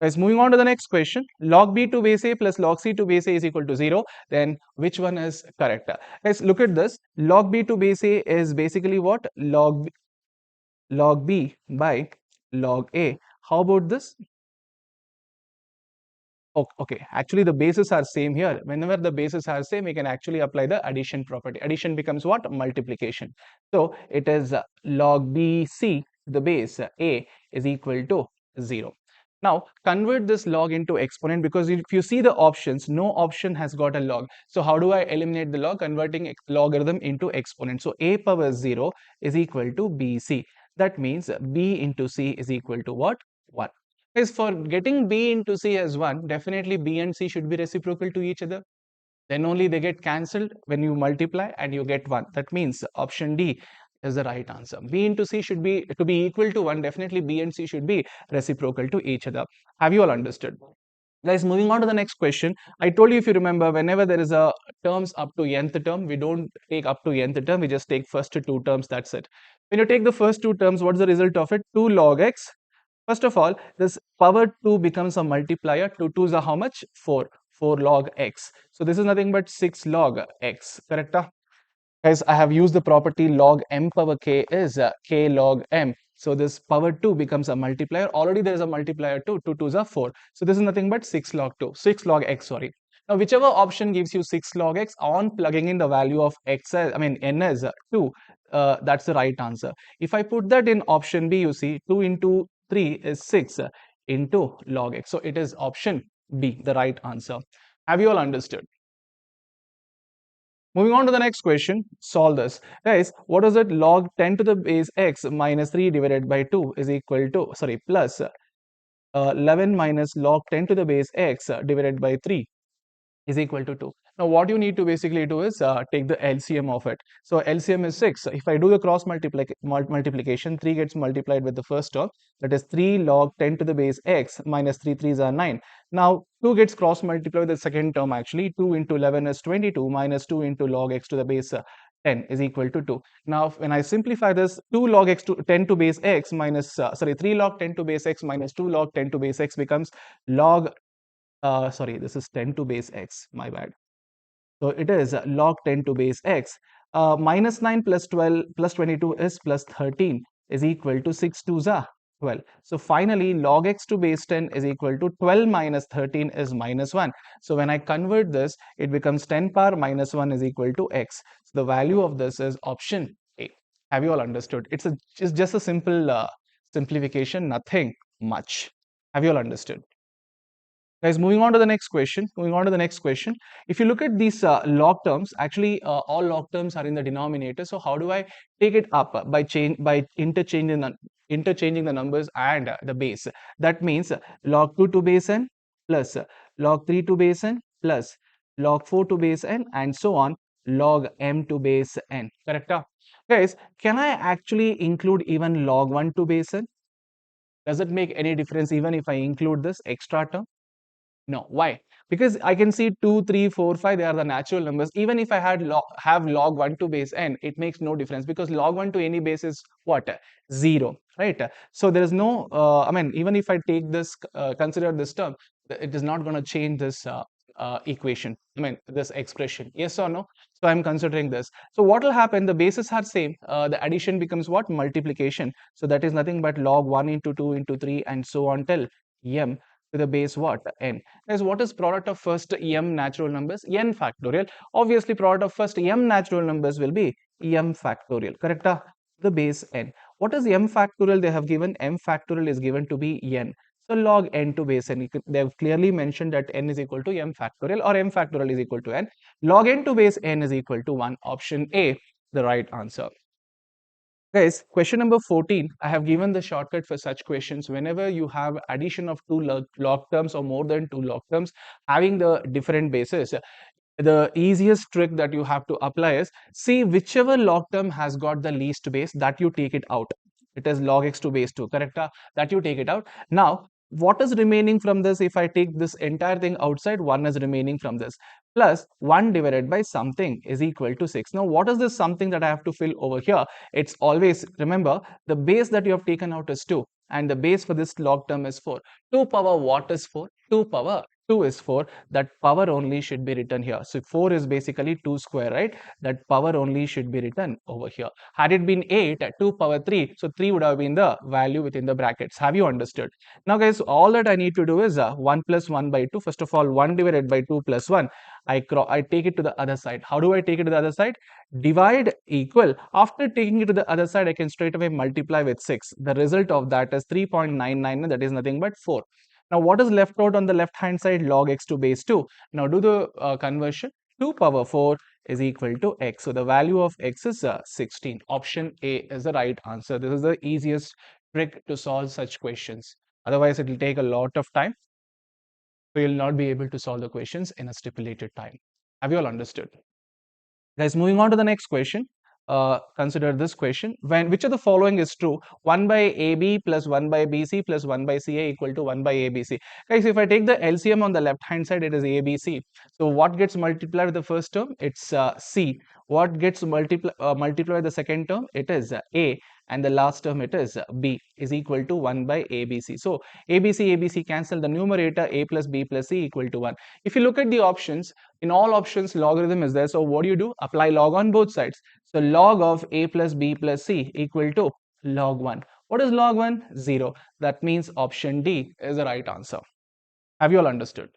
Guys, moving on to the next question. Log b to base a plus log c to base a is equal to 0. Then which one is correct? Guys, look at this. Log b to base a is basically what? Log b by log a. How about this? Okay, actually the bases are same here. Whenever the bases are same, we can actually apply the addition property. Addition becomes what? Multiplication. So it is log bc to the base a is equal to 0. Now convert this log into exponent, because if you see the options, no option has got a log. So how do I eliminate the log? Converting logarithm into exponent. So a power 0 is equal to bc. That means b into c is equal to what? 1. Is for getting B into C as 1, definitely B and C should be reciprocal to each other. Then only they get cancelled when you multiply and you get 1. That means option D is the right answer. B into C should be to be equal to 1. Definitely B and C should be reciprocal to each other. Have you all understood? Guys, moving on to the next question. I told you, if you remember, whenever there is a terms up to nth term, we don't take up to nth term, we just take first 2 terms, that's it. When you take the first 2 terms, what's the result of it? 2 log x. First of all, this power 2 becomes a multiplier. 2 2s are how much? 4. 4 log x. So this is nothing but 6 log x. Correct? Guys, I have used the property log m power k is k log m. So this power 2 becomes a multiplier. Already there is a multiplier 2. 2 2s are 4. So this is nothing but 6 log 2. 6 log x, sorry. Now, whichever option gives you 6 log x, on plugging in the value of x, n as 2, that's the right answer. If I put that in option B, you see 2 into 3 is 6 into log x. So it is option B, the right answer. Have you all understood? Moving on to the next question, solve this. Guys, what is it? Log 10 to the base x minus 3 divided by 2 is equal to, sorry, plus 11 minus log 10 to the base x divided by 3 is equal to 2. Now, what you need to basically do is take the LCM of it. So, LCM is 6. If I do the cross multiplication, 3 gets multiplied with the first term. That is 3 log 10 to the base x minus 3 3s are 9. Now, 2 gets cross multiplied with the second term actually. 2 into 11 is 22 minus 2 into log x to the base 10 is equal to 2. Now, when I simplify this, 2 log x to 10 to base x minus, 3 log 10 to base x minus 2 log 10 to base x becomes log this is 10 to base x, my bad. So it is log 10 to base x. Minus 9 plus 12 plus 22 is plus 13 is equal to 6 2s are 12. So finally, log x to base 10 is equal to 12 minus 13 is minus 1. So when I convert this, it becomes 10 power minus 1 is equal to x. So the value of this is option A. Have you all understood? It's just a simple simplification, nothing much. Have you all understood? Guys, moving on to the next question. If you look at these log terms, actually all log terms are in the denominator. So how do I take it up by interchanging the numbers and the base? That means log 2 to base n plus log 3 to base n plus log 4 to base n and so on log m to base n. Correct? Guys, can I actually include even log 1 to base n? Does it make any difference even if I include this extra term? No. Why? Because I can see 2, 3, 4, 5, they are the natural numbers. Even if I have log 1 to base n, it makes no difference because log 1 to any base is what? 0, right? So there is no, even if I take this, consider this term, it is not going to change this equation, this expression. Yes or no? So I'm considering this. So what will happen? The bases are same. The addition becomes what? Multiplication. So that is nothing but log 1 into 2 into 3 and so on till m to the base what? N. Guys, what is product of first m natural numbers? N factorial. Obviously, product of first m natural numbers will be m factorial. Correct? The base n. What is m factorial? They have given m factorial is given to be n. So log n to base n. They have clearly mentioned that n is equal to m factorial or m factorial is equal to n. Log n to base n is equal to 1. Option A, the right answer. Guys, question number 14, I have given the shortcut for such questions. Whenever you have addition of two log terms or more than two log terms having the different bases, the easiest trick that you have to apply is see whichever log term has got the least base, that you take it out. It is log x to base 2, correct? That you take it out. Now, what is remaining from this? If I take this entire thing outside, 1 is remaining from this. Plus 1 divided by something is equal to 6. Now, what is this something that I have to fill over here? It's always, remember, the base that you have taken out is 2. And the base for this log term is 4. 2 power what is 4? 2 power 2 is 4. That power only should be written here. So 4 is basically 2 square, right? That power only should be written over here. Had it been 8, 2 power 3, so 3 would have been the value within the brackets. Have you understood? Now guys, all that I need to do is 1 plus 1 by 2. First of all, 1 divided by 2 plus 1. I take it to the other side. How do I take it to the other side? Divide equal. After taking it to the other side, I can straight away multiply with 6. The result of that is 3.99, and that is nothing but 4. Now, what is left out on the left hand side? Log x to base 2. Now, do the conversion. 2 power 4 is equal to x. So, the value of x is 16. Option A is the right answer. This is the easiest trick to solve such questions. Otherwise, it will take a lot of time. So, you will not be able to solve the questions in a stipulated time. Have you all understood? Guys, moving on to the next question. Consider this question. Which of the following is true? 1 by AB plus 1 by BC plus 1 by CA equal to 1 by ABC. Guys, if I take the LCM on the left hand side, it is ABC. So what gets multiplied with the first term? It's C. What gets multiplied with the second term? It is A. And the last term it is B is equal to 1 by ABC. So ABC cancel, the numerator A plus B plus C equal to 1. If you look at the options, in all options logarithm is there. So what do? Apply log on both sides. So log of A plus B plus C equal to log 1. What is log 1? 0. That means option D is the right answer. Have you all understood?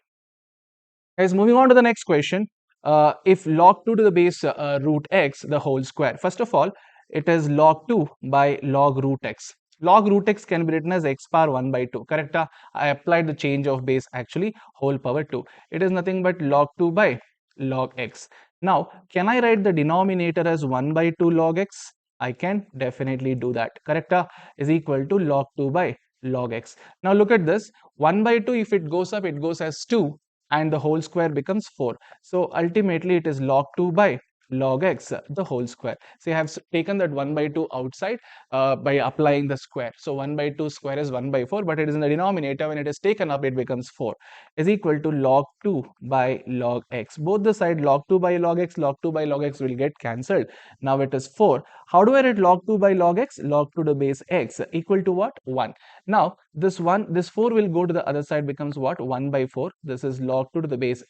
Guys, moving on to the next question. If log 2 to the base root x, the whole square. First of all, it is log 2 by log root x. Log root x can be written as x power 1 by 2. Correct? I applied the change of base actually whole power 2. It is nothing but log 2 by log x. Now, can I write the denominator as 1 by 2 log x? I can definitely do that. Correct? Is equal to log 2 by log x. Now look at this, 1 by 2, if it goes up, it goes as 2, and the whole square becomes 4. So ultimately it is log 2 by log x, the whole square. So I have taken that 1 by 2 outside by applying the square. So 1 by 2 square is 1 by 4, but it is in the denominator. When it is taken up, it becomes 4, is equal to log 2 by log x. Both the side log 2 by log x, log 2 by log x will get cancelled. Now it is 4. How do I write log 2 by log x? Log 2 to the base x equal to what? 1. Now this 4 will go to the other side, becomes what? 1 by 4. This is log 2 to the base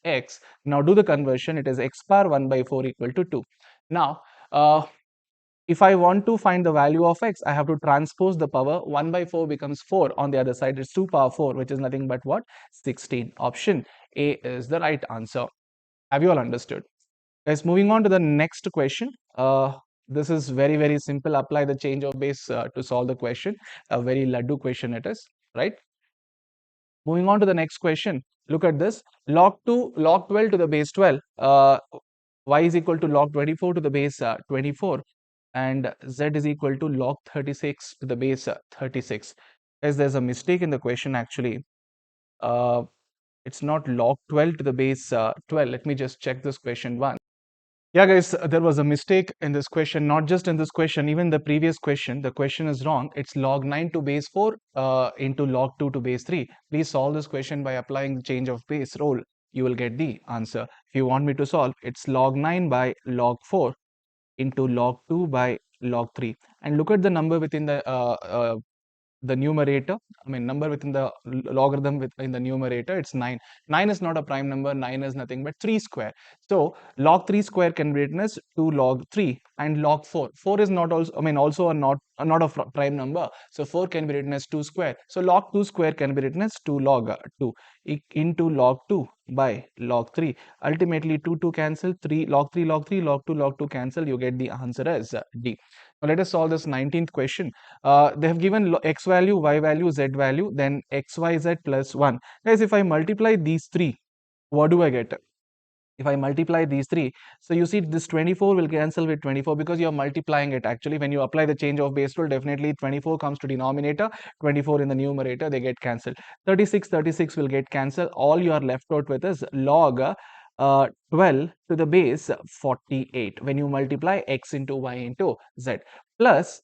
x. Now do the conversion. It is x power 1 by 4 equal to 2. Now if I want to find the value of x, I have to transpose the power. 1 by 4 becomes 4. On the other side, it's 2 power 4, which is nothing but what? 16. Option A is the right answer. Have you all understood? Guys, moving on to the next question. This is very, very simple. Apply the change of base to solve the question. A very laddu question it is, right? Moving on to the next question. Look at this. Log 12 to the base 12. Y is equal to log 24 to the base 24. And z is equal to log 36 to the base 36. As there's a mistake in the question actually. It's not log 12 to the base 12. Let me just check this question once. Yeah, guys, there was a mistake in this question, not just in this question, even the previous question. The question is wrong. It's log 9 to base 4 into log 2 to base 3. Please solve this question by applying the change of base rule. You will get the answer. If you want me to solve, it's log 9 by log 4 into log 2 by log 3. And look at the number within the numerator. I mean, number within the logarithm in the numerator, it's 9. 9 is not a prime number. 9 is nothing but 3 square. So log 3 square can be written as 2 log 3, and log 4. 4 is not also, I mean, also not a prime number. So 4 can be written as 2 square. So log 2 square can be written as 2 log 2 into log 2 by log 3. Ultimately 2 cancel, 3 log 3 log 3 log 2 cancel. You get the answer as D. Now let us solve this 19th question. They have given x value, y value, z value, then xyz plus 1. Guys, if I multiply these three, what do I get? If I multiply these three, so you see this 24 will cancel with 24 because you're multiplying it. Actually, when you apply the change of base rule, definitely 24 comes to denominator, 24 in the numerator, they get cancelled. 36 will get cancelled. All you are left out with is log 12 to the base 48 when you multiply x into y into z plus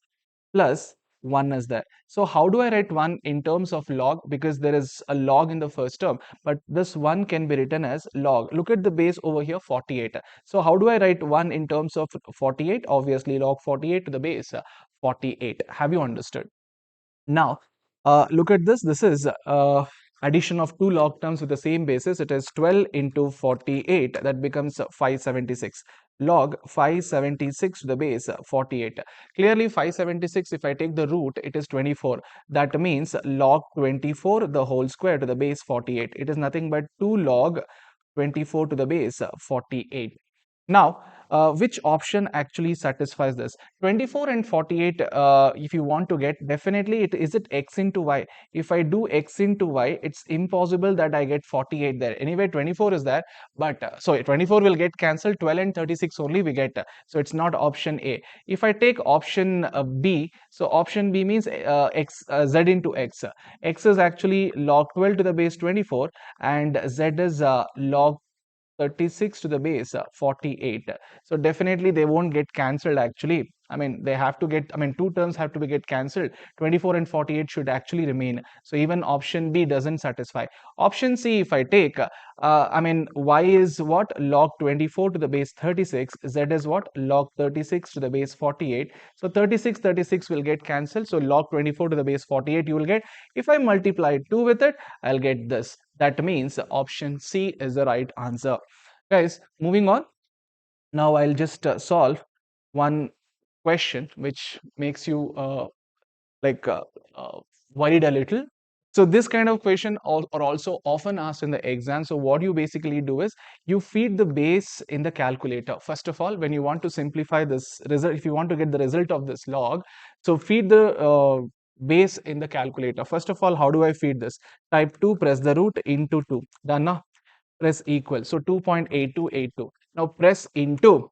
1 is there. So how do I write 1 in terms of log? Because there is a log in the first term, but this 1 can be written as log. Look at the base over here, 48. So how do I write 1 in terms of 48? Obviously log 48 to the base 48. Have you understood? Now, look at this. This is addition of two log terms with the same basis. It is 12 into 48. That becomes 576. Log 576 to the base 48. Clearly, 576, if I take the root, it is 24. That means log 24, the whole square to the base 48. It is nothing but 2 log 24 to the base 48. Now, which option actually satisfies this? 24 and 48, if you want to get, definitely is it x into y? If I do x into y, it's impossible that I get 48 there. Anyway, 24 is there, but so 24 will get cancelled. 12 and 36 only we get. So it's not option A. If I take option B, so option B means z into x. X is actually log 12 to the base 24, and z is log 36 to the base 48. So definitely they won't get cancelled actually. I mean, they have to get, I mean, two terms have to be get cancelled. 24 and 48 should actually remain. So even option B doesn't satisfy. Option C, if I take, I mean, y is what? Log 24 to the base 36. Z is what? Log 36 to the base 48. So 36 will get cancelled. So log 24 to the base 48 you will get. If I multiply 2 with it, I'll get this. That means option C is the right answer. Guys, moving on. Now I'll just solve one question which makes you like worried a little. So this kind of question are also often asked in the exam. So what you basically do is you feed the base in the calculator. First of all, when you want to simplify this result, if you want to get the result of this log, so feed the base in the calculator. First of all, how do I feed this? Type 2, press the root into 2. Done now? Press equal. So 2.8282. Now press into.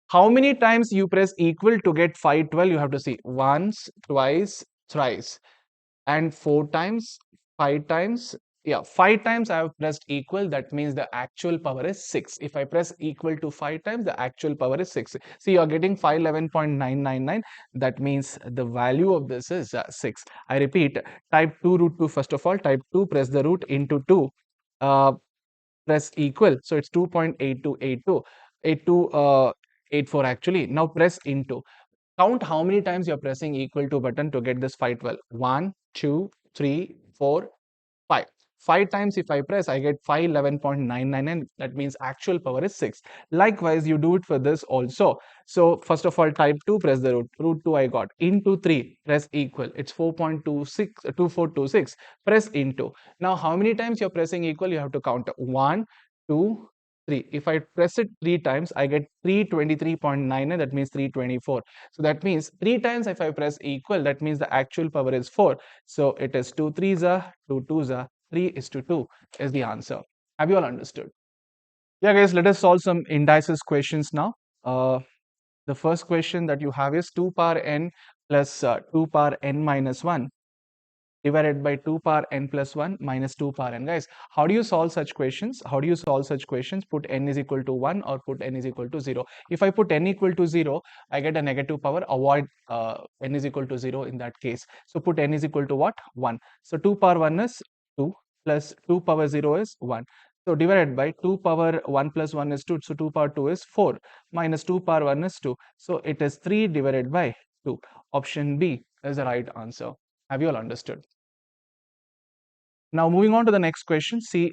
How many times you press equal to get 512? You have to see once, twice, thrice. and 4 times, 5 times. Yeah, 5 times I have pressed equal. That means the actual power is 6. If I press equal to 5 times, the actual power is 6. See, you are getting 511.999. That means the value of this is 6. I repeat, type 2 root 2 first of all. Type 2, press the root into 2. Press equal. So it's 2.8282. 8284 actually. Now press into. Count how many times you're pressing equal to button to get this 512. 1, 2, 3, 4, 5. 5 times if I press, I get 511.99, and that means actual power is 6. Likewise, you do it for this also. So first of all, type 2, press the root. Root 2 I got. Into 3, press equal. It's 4.2426. Press into. Now, how many times you're pressing equal? You have to count 1, 2, 3. If I press it 3 times, I get 323.99. That means 324. So that means 3 times if I press equal, that means the actual power is 4. So it is 2 3s are, 2 2s are, 3 is to 2 is the answer. Have you all understood? Yeah, guys, let us solve some indices questions now. The first question that you have is 2 power n plus 2 power n minus 1 divided by 2 power n plus 1 minus 2 power n. Guys, how do you solve such questions? How do you solve such questions? Put n is equal to 1 or put n is equal to 0. If I put n equal to 0, I get a negative power. Avoid n is equal to 0 in that case. So put n is equal to what? 1. So 2 power 1 is 2 plus 2 power 0 is 1. So divided by 2 power 1 plus 1 is 2. So 2 power 2 is 4 minus 2 power 1 is 2. So it is 3 divided by 2. Option B is the right answer. Have you all understood? Now moving on to the next question. See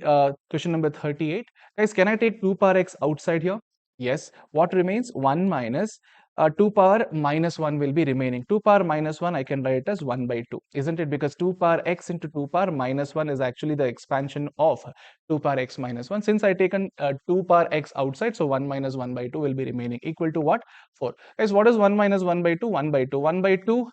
question number 38. Guys, can I take 2 power x outside here? Yes. What remains? 1 minus 2 power minus 1 will be remaining. 2 power minus 1 I can write as 1 by 2. Isn't it? Because 2 power x into 2 power minus 1 is actually the expansion of 2 power x minus 1. Since I taken 2 power x outside, so 1 minus 1 by 2 will be remaining. Equal to what? 4. Guys, what is 1 minus 1 by 2? 1 by 2. 1 by 2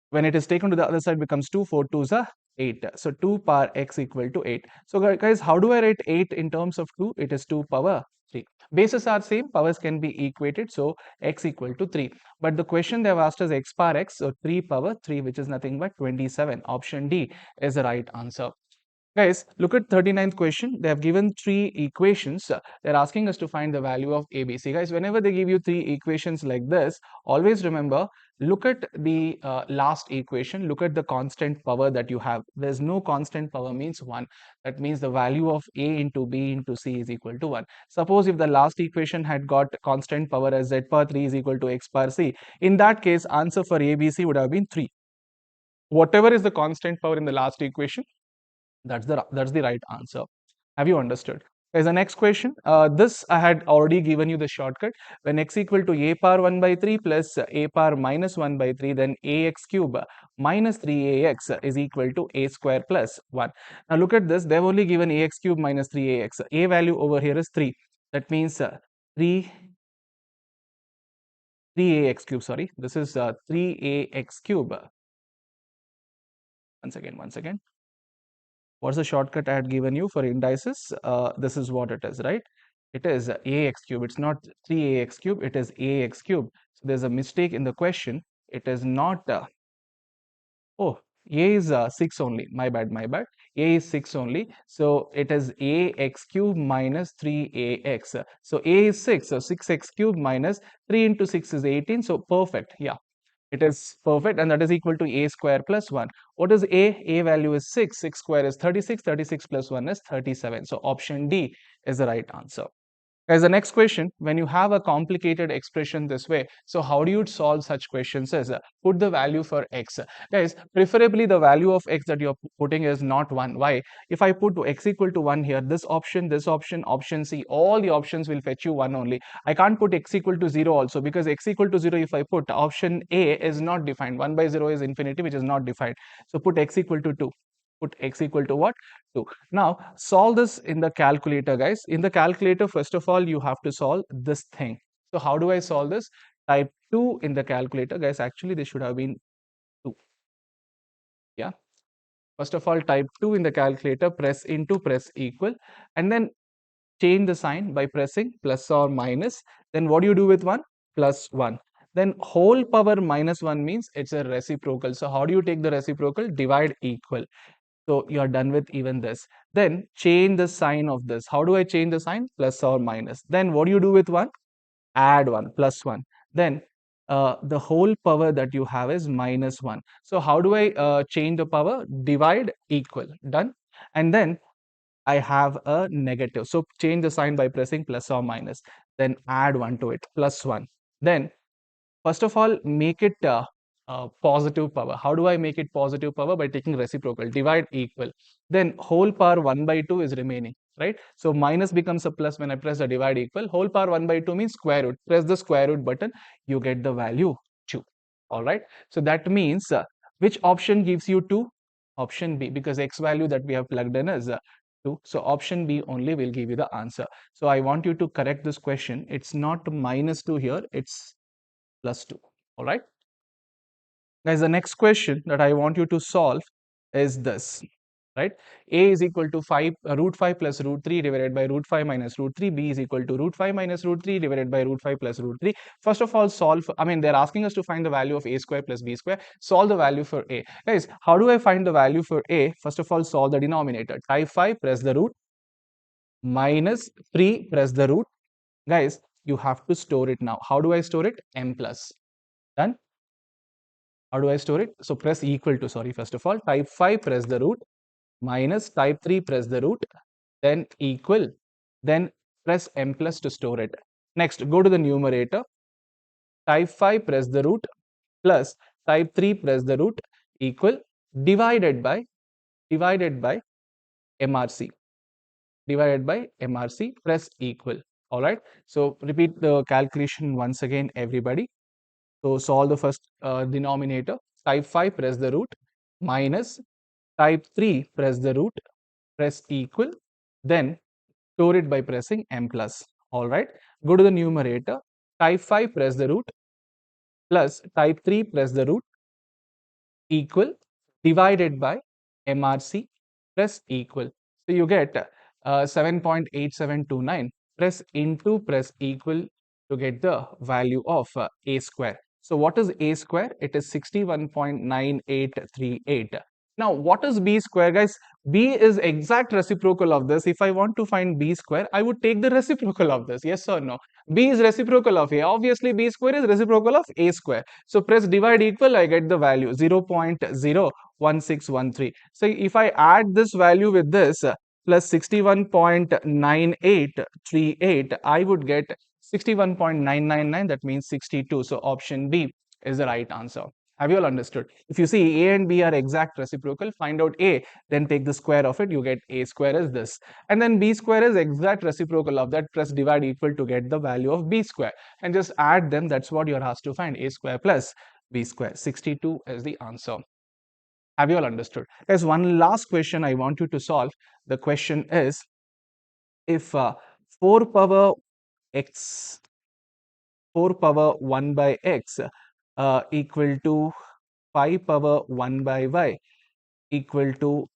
when it is taken to the other side becomes 2. 4 2s are 8. So 2 power x equal to 8. So guys, how do I write 8 in terms of 2? It is 2 power 3. Bases are same, powers can be equated, so x equal to 3. But the question they have asked us x power x, so 3 power 3, which is nothing but 27. Option D is the right answer. Guys, look at 39th question. They have given 3 equations. They're asking us to find the value of ABC. Guys, whenever they give you 3 equations like this, always remember, look at the last equation. Look at the constant power that you have. There's no constant power means 1. That means the value of A into B into C is equal to 1. Suppose if the last equation had got constant power as Z power 3 is equal to X power C, in that case, answer for ABC would have been 3. Whatever is the constant power in the last equation, that's the right answer. Have you understood? There's the next question. This I had already given you the shortcut. When x equal to a power 1 by 3 plus a power minus 1 by 3, then ax cube minus 3ax is equal to a square plus 1. Now look at this. They've only given ax cube minus 3ax. A value over here is 3. That means 3ax cube. Sorry, this is 3ax cube. Once again. What's the shortcut I had given you for indices? This is what it is, right? It is ax cube. It's not 3ax cube. It is ax cube. So there's a mistake in the question. It is not. Oh, a is 6 only. My bad, my bad. A is 6 only. So it is ax cube minus 3ax. So a is 6. So 6x cube minus 3 into 6 is 18. So perfect. Yeah. It is perfect, and that is equal to a square plus 1. What is a? A value is 6. 6 square is 36. 36 plus 1 is 37. So option D is the right answer. Guys, the next question, when you have a complicated expression this way, so how do you solve such questions is put the value for x. Guys, preferably the value of x that you're putting is not 1. Why? If I put x equal to 1 here, this option, option C, all the options will fetch you 1 only. I can't put x equal to 0 also, because x equal to 0, if I put option A is not defined. 1 by 0 is infinity, which is not defined. So put x equal to 2. Put x equal to what? 2. Now solve this in the calculator, guys. In the calculator, first of all, you have to solve this thing. So how do I solve this? Type 2 in the calculator, guys. Actually, this should have been 2. Yeah. First of all, type 2 in the calculator, press into, press equal, and then change the sign by pressing plus or minus. Then what do you do with 1? Plus 1. Then whole power minus 1 means it's a reciprocal. So how do you take the reciprocal? Divide equal. So you're done with even this. Then change the sign of this. How do I change the sign? Plus or minus. Then what do you do with 1? Add 1, plus 1. Then the whole power that you have is minus 1. So how do I change the power? Divide equal. Done. And then I have a negative. So change the sign by pressing plus or minus. Then add 1 to it, plus 1. Then first of all, make it positive power. How do I make it positive power? By taking reciprocal, divide equal. Then whole power 1 by 2 is remaining, right? So minus becomes a plus when I press the divide equal. Whole power 1 by 2 means square root. Press the square root button, you get the value 2. All right. So that means which option gives you 2? Option B, because x value that we have plugged in is 2. So option B only will give you the answer. So I want you to correct this question. It's not minus 2 here. It's plus 2. All right. Guys, the next question that I want you to solve is this, right? A is equal to 5, root 5 plus root 3 divided by root 5 minus root 3. B is equal to root 5 minus root 3 divided by root 5 plus root 3. First of all, solve, they're asking us to find the value of a square plus b square. Solve the value for a. Guys, how do I find the value for a? First of all, solve the denominator. Type 5, press the root, minus 3, press the root. Guys, you have to store it now. How do I store it? M plus. Done. How do I store it? So press equal to, sorry, first of all, type 5, press the root, minus type 3, press the root, then equal, then press M plus to store it. Next, go to the numerator, type 5, press the root, plus type 3, press the root, equal, divided by MRC, press equal. All right. So repeat the calculation once again, everybody. So solve the first denominator. Type 5, press the root, minus type 3, press the root, press equal, then store it by pressing M plus. All right. Go to the numerator. Type 5, press the root, plus type 3, press the root, equal, divided by MRC, press equal. So you get 7.8729. Press into, press equal to get the value of a square. So what is a square? It is 61.9838. Now, what is b square, guys? B is exact reciprocal of this. If I want to find b square, I would take the reciprocal of this. Yes or no? B is reciprocal of a. Obviously, b square is reciprocal of a square. So press divide equal, I get the value 0.01613. So if I add this value with this, plus 61.9838, I would get 61.999. That means 62. So option B is the right answer. Have you all understood? If you see A and B are exact reciprocal, find out A, then take the square of it, you get A square is this. And then B square is exact reciprocal of that, press divide equal to get the value of B square. And just add them, that's what you're asked to find, A square plus B square. 62 is the answer. Have you all understood? There's one last question I want you to solve. The question is, if 4 power x 4 power 1 by x equal to 5 power 1 by y equal to,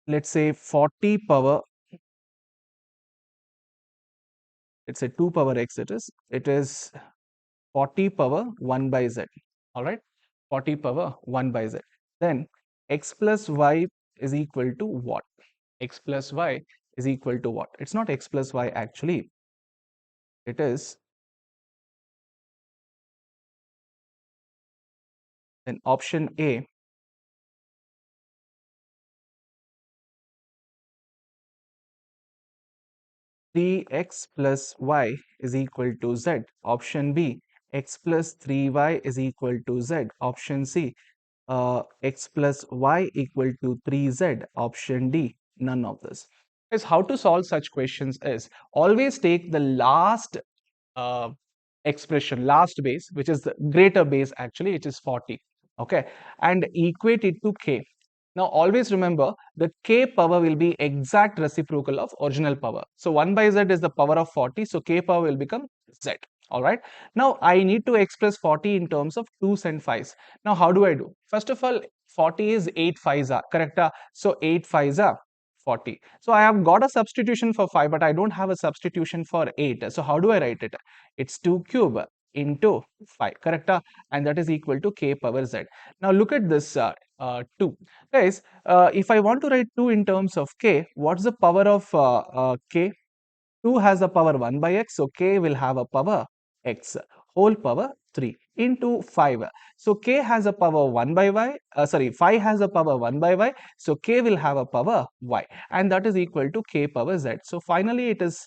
let's say 40 power, let's say 2 power x, it is 40 power 1 by z. All right, 40 power 1 by z. Then x plus y is equal to what? X plus y is equal to what? It's not x plus y actually. It is, then option A, 3x plus y is equal to z. Option B, x plus 3y is equal to z. Option C, x plus y equal to 3z. Option D, none of this. Is how to solve such questions is always take the last uh, expression, last base, which is the greater base actually, which is 40, okay, and equate it to k. Now always remember the k power will be exact reciprocal of original power. So 1 by z is the power of 40, so k power will become z. All right. Now I need to express 40 in terms of 2s and 5s. Now how do I do? First of all, 40 is 8 5s are correct. So 8 5s are 40. So I have got a substitution for 5, but I don't have a substitution for 8. So how do I write it? It's 2 cube into 5, correct? And that is equal to k power z. Now look at this 2. Guys, if I want to write 2 in terms of k, what's the power of k? 2 has a power 1 by x, so k will have a power x whole power 3 into 5. So k has a power 1 by y, 5 has a power 1 by y, so k will have a power y, and that is equal to k power z. So finally it is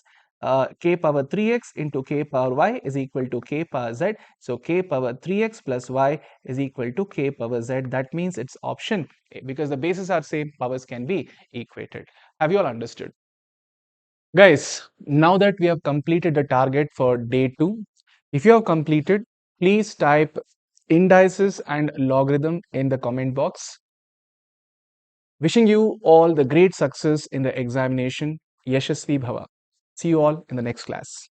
k power 3x into k power y is equal to k power z. So k power 3x plus y is equal to k power z. That means it's option A, because the bases are same, powers can be equated. Have you all understood? Guys, now that we have completed the target for day 2, if you have completed, please type indices and logarithm in the comment box. Wishing you all the great success in the examination. Yashasvi Bhava. See you all in the next class.